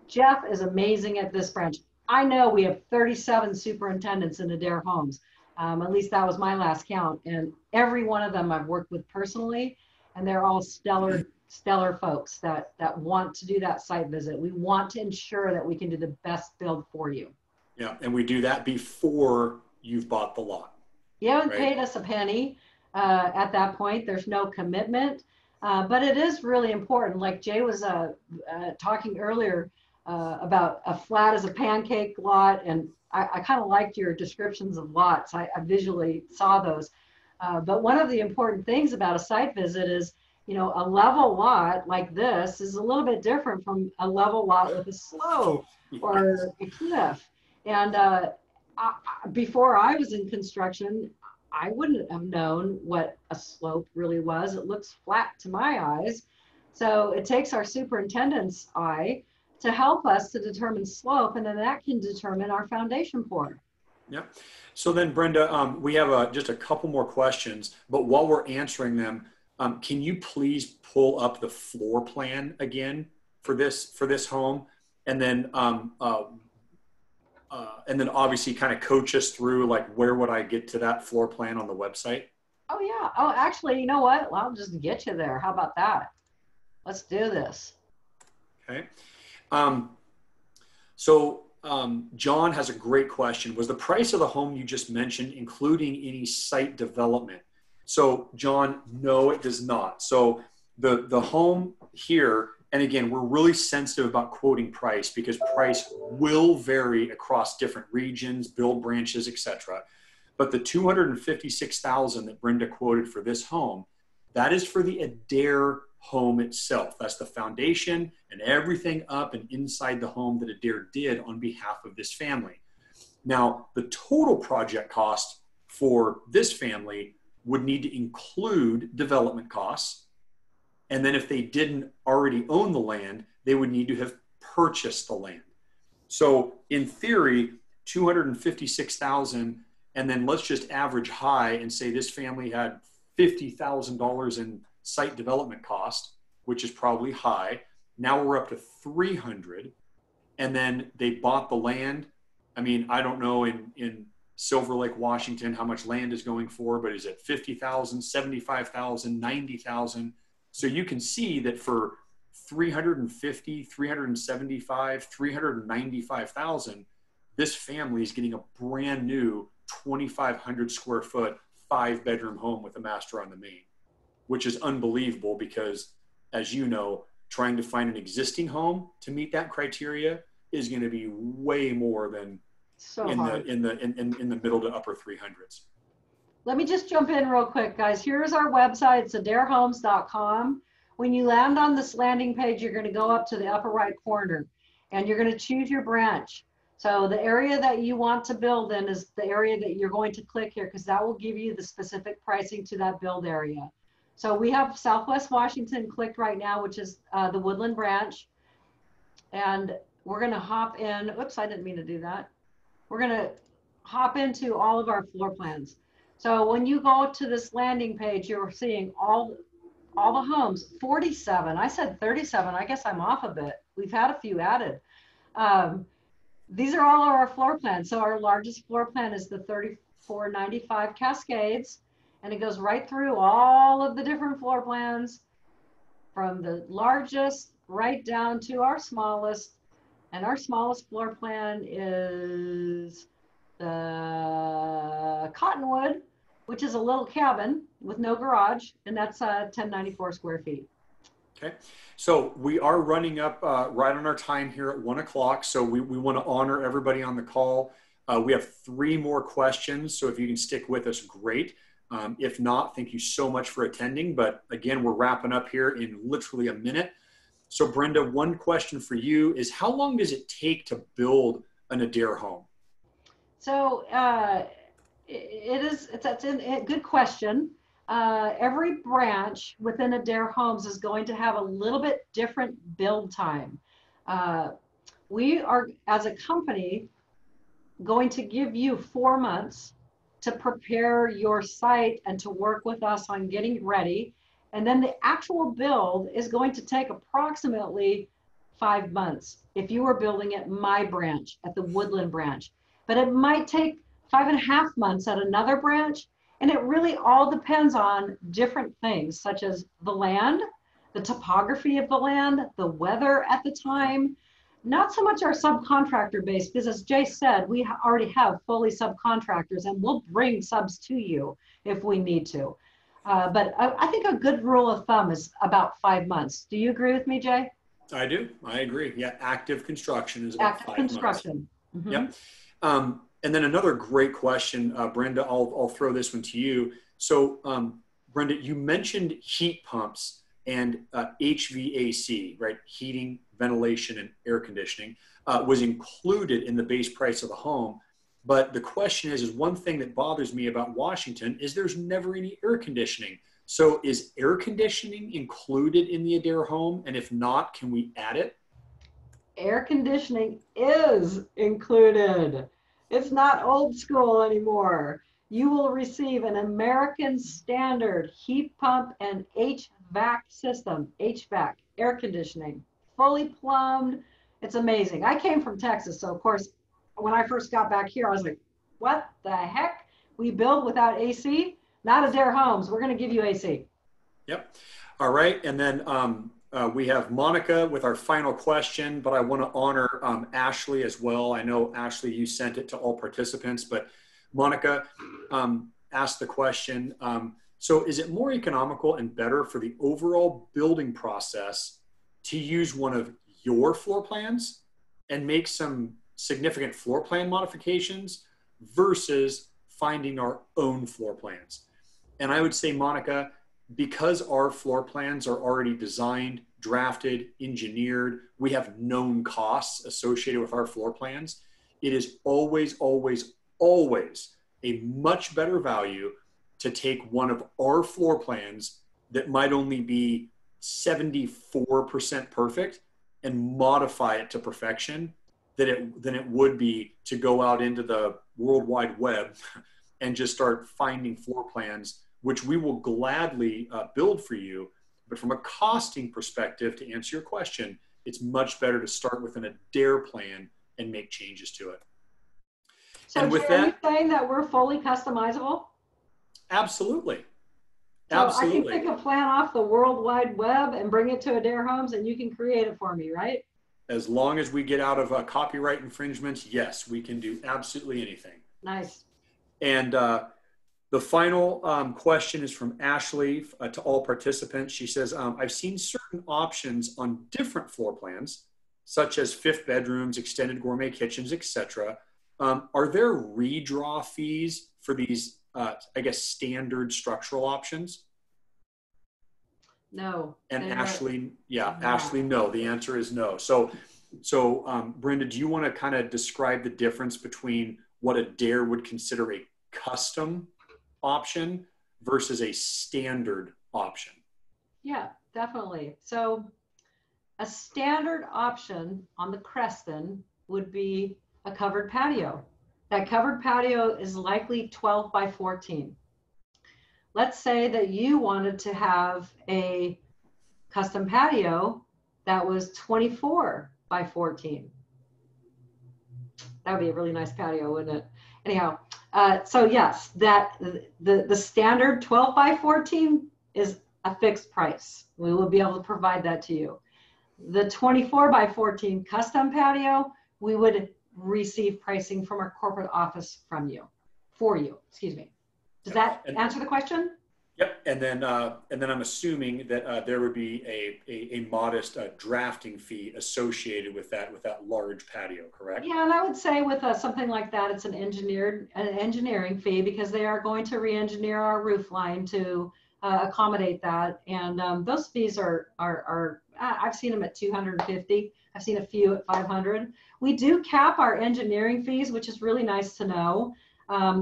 Jeff is amazing at this branch. I know we have 37 superintendents in Adair Homes. At least that was my last count. And every one of them I've worked with personally, and they're all stellar folks that want to do that site visit. We want to ensure that we can do the best build for you. Yeah, and we do that before you've bought the lot. You haven't paid us a penny at that point. There's no commitment, but it is really important. Like Jay was talking earlier about a flat as a pancake lot, and I kind of liked your descriptions of lots. I visually saw those. But one of the important things about a site visit is, a level lot like this is a little bit different from a level lot with a slope or a cliff. And before I was in construction, I wouldn't have known what a slope really was. It looks flat to my eyes. So it takes our superintendent's eye to help us to determine slope, and then that can determine our foundation pour. Yeah. So then, Brenda, we have just a couple more questions, but while we're answering them, can you please pull up the floor plan again for this home, and then obviously kind of coach us through like where would I get to that floor plan on the website? Oh yeah. Oh, actually, you know what? Well, I'll just get you there. How about that? Let's do this. Okay. So John has a great question. Was the price of the home you just mentioned including any site development? So John, no, it does not. So the home here, and again, we're really sensitive about quoting price because price will vary across different regions, build branches, etc. But the $256,000 that Brenda quoted for this home, that is for the Adair home itself. That's the foundation and everything up and inside the home that Adair did on behalf of this family. Now, the total project cost for this family would need to include development costs. And then if they didn't already own the land, they would need to have purchased the land. So in theory, 256,000, and then let's just average high and say this family had $50,000 in site development cost, which is probably high. Now we're up to 300, and then they bought the land. I mean, I don't know in Silver Lake, Washington, how much land is going for, but is it 50,000, 75,000, 90,000? So you can see that for 350, 375, 395,000, this family is getting a brand new 2,500 square foot, 5-bedroom home with a master on the main, which is unbelievable because, as you know, trying to find an existing home to meet that criteria is going to be way more than in the middle to upper 300s. Let me just jump in real quick, guys. Here's our website. It's adairhomes.com. When you land on this landing page, you're going to go up to the upper right corner and you're going to choose your branch. So the area that you want to build in is the area that you're going to click here because that will give you the specific pricing to that build area. So we have Southwest Washington clicked right now, which is the Woodland branch. And we're going to hop in. Oops, I didn't mean to do that. We're going to hop into all of our floor plans. So when you go to this landing page, you're seeing all the homes, 47. I said 37. I guess I'm off a bit. We've had a few added. These are all of our floor plans. So our largest floor plan is the 3495 Cascades, and it goes right through all of the different floor plans from the largest right down to our smallest. And our smallest floor plan is the Cottonwood, which is a little cabin with no garage, and that's 1094 square feet. Okay, so we are running up right on our time here at 1 o'clock. So we want to honor everybody on the call. We have 3 more questions. So if you can stick with us, great. If not, thank you so much for attending. But again, we're wrapping up here in literally a minute. So Brenda, one question for you is how long does it take to build an Adair home? So it's a good question. Every branch within Adair Homes is going to have a little bit different build time. We are, as a company, going to give you 4 months to prepare your site and to work with us on getting ready. And then the actual build is going to take approximately 5 months if you were building at my branch, at the Woodland branch. But it might take 5.5 months at another branch. And it really all depends on different things, such as the land, the topography of the land, the weather at the time. Not so much our subcontractor base, because as Jay said, we already have fully subcontractors and we'll bring subs to you if we need to. But I think a good rule of thumb is about 5 months. Do you agree with me, Jay? I do. I agree. Yeah, active construction is about 5 months. Active construction. Mm-hmm. Yep. And then another great question, Brenda, I'll throw this one to you. So Brenda, you mentioned heat pumps and HVAC, right? Heating, ventilation, and air conditioning was included in the base price of the home. But the question is one thing that bothers me about Washington is there's never any air conditioning. So is air conditioning included in the Adair home? And if not, can we add it? Air conditioning is included. It's not old school anymore. You will receive an American standard heat pump and HVAC system, HVAC, air conditioning, fully plumbed. It's amazing. I came from Texas, so of course, when I first got back here, I was like, what the heck? We build without AC? Not Adair Homes. We're going to give you AC. Yep. All right. And then we have Monica with our final question, but I want to honor Ashley as well. I know, Ashley, you sent it to all participants, but Monica asked the question, so is it more economical and better for the overall building process to use one of your floor plans and make some significant floor plan modifications versus finding our own floor plans? And I would say, Monica, because our floor plans are already designed, drafted, engineered, we have known costs associated with our floor plans, it is always, always, always a much better value to take one of our floor plans that might only be 74% perfect and modify it to perfection than it would be to go out into the World Wide Web and just start finding floor plans, which we will gladly build for you. But from a costing perspective, to answer your question, it's much better to start with an Adair plan and make changes to it. So and with Jay, that, are you saying that we're fully customizable? Absolutely. So Absolutely. I can pick a plan off the World Wide Web and bring it to Adair Homes and you can create it for me, right? As long as we get out of copyright infringements, yes, we can do absolutely anything. Nice. And the final question is from Ashley to all participants. She says, I've seen certain options on different floor plans, such as 5th bedrooms, extended gourmet kitchens, etc. Are there redraw fees for these, I guess, standard structural options? No. And Ashley, Ashley, no. The answer is no. So Brenda, do you want to kind of describe the difference between what Adair would consider a custom option versus a standard option? Yeah, definitely. So a standard option on the Creston would be a covered patio. That covered patio is likely 12 by 14. Let's say that you wanted to have a custom patio that was 24 by 14. That would be a really nice patio, wouldn't it? Anyhow, so yes, that the standard 12 by 14 is a fixed price. We will be able to provide that to you. The 24 by 14 custom patio, we would receive pricing from our corporate office for you, excuse me. Does that answer the question? Yep. And then I'm assuming that there would be a modest drafting fee associated with that large patio, correct? Yeah, and I would say with something like that, it's an engineering fee because they are going to re-engineer our roof line to accommodate that. And those fees are I've seen them at $250. I've seen a few at $500. We do cap our engineering fees, which is really nice to know.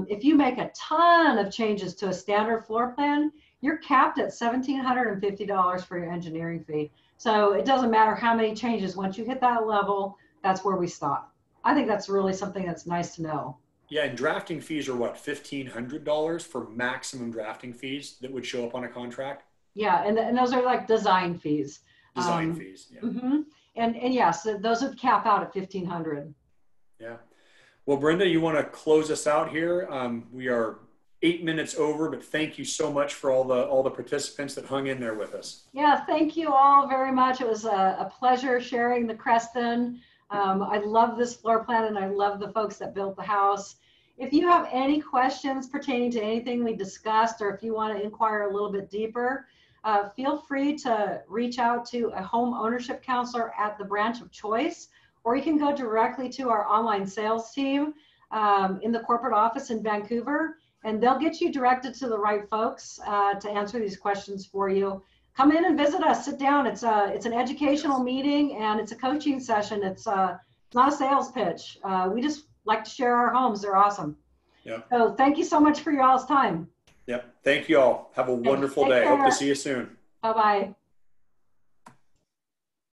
If you make a ton of changes to a standard floor plan, you're capped at $1,750 for your engineering fee. So it doesn't matter how many changes. Once you hit that level, that's where we stop. I think that's really something that's nice to know. Yeah, and drafting fees are what, $1,500 for maximum drafting fees that would show up on a contract? Yeah, and those are like design fees. Design fees, yeah. Mm-hmm. And yes, those would cap out at $1,500. Yeah. Well, Brenda, you want to close us out here? We are 8 minutes over, but thank you so much for all the participants that hung in there with us. Yeah, thank you all very much. It was a pleasure sharing the Creston. I love this floor plan and I love the folks that built the house. If you have any questions pertaining to anything we discussed, or if you want to inquire a little bit deeper, feel free to reach out to a home ownership counselor at the branch of choice, or you can go directly to our online sales team in the corporate office in Vancouver, and they'll get you directed to the right folks to answer these questions for you. Come in and visit us, sit down. It's an educational meeting and it's a coaching session. It's not a sales pitch. We just like to share our homes. They're awesome. Yeah. So thank you so much for y'all's time. Yep. Thank you all. Have a wonderful day. Hope to see you soon. Bye-bye.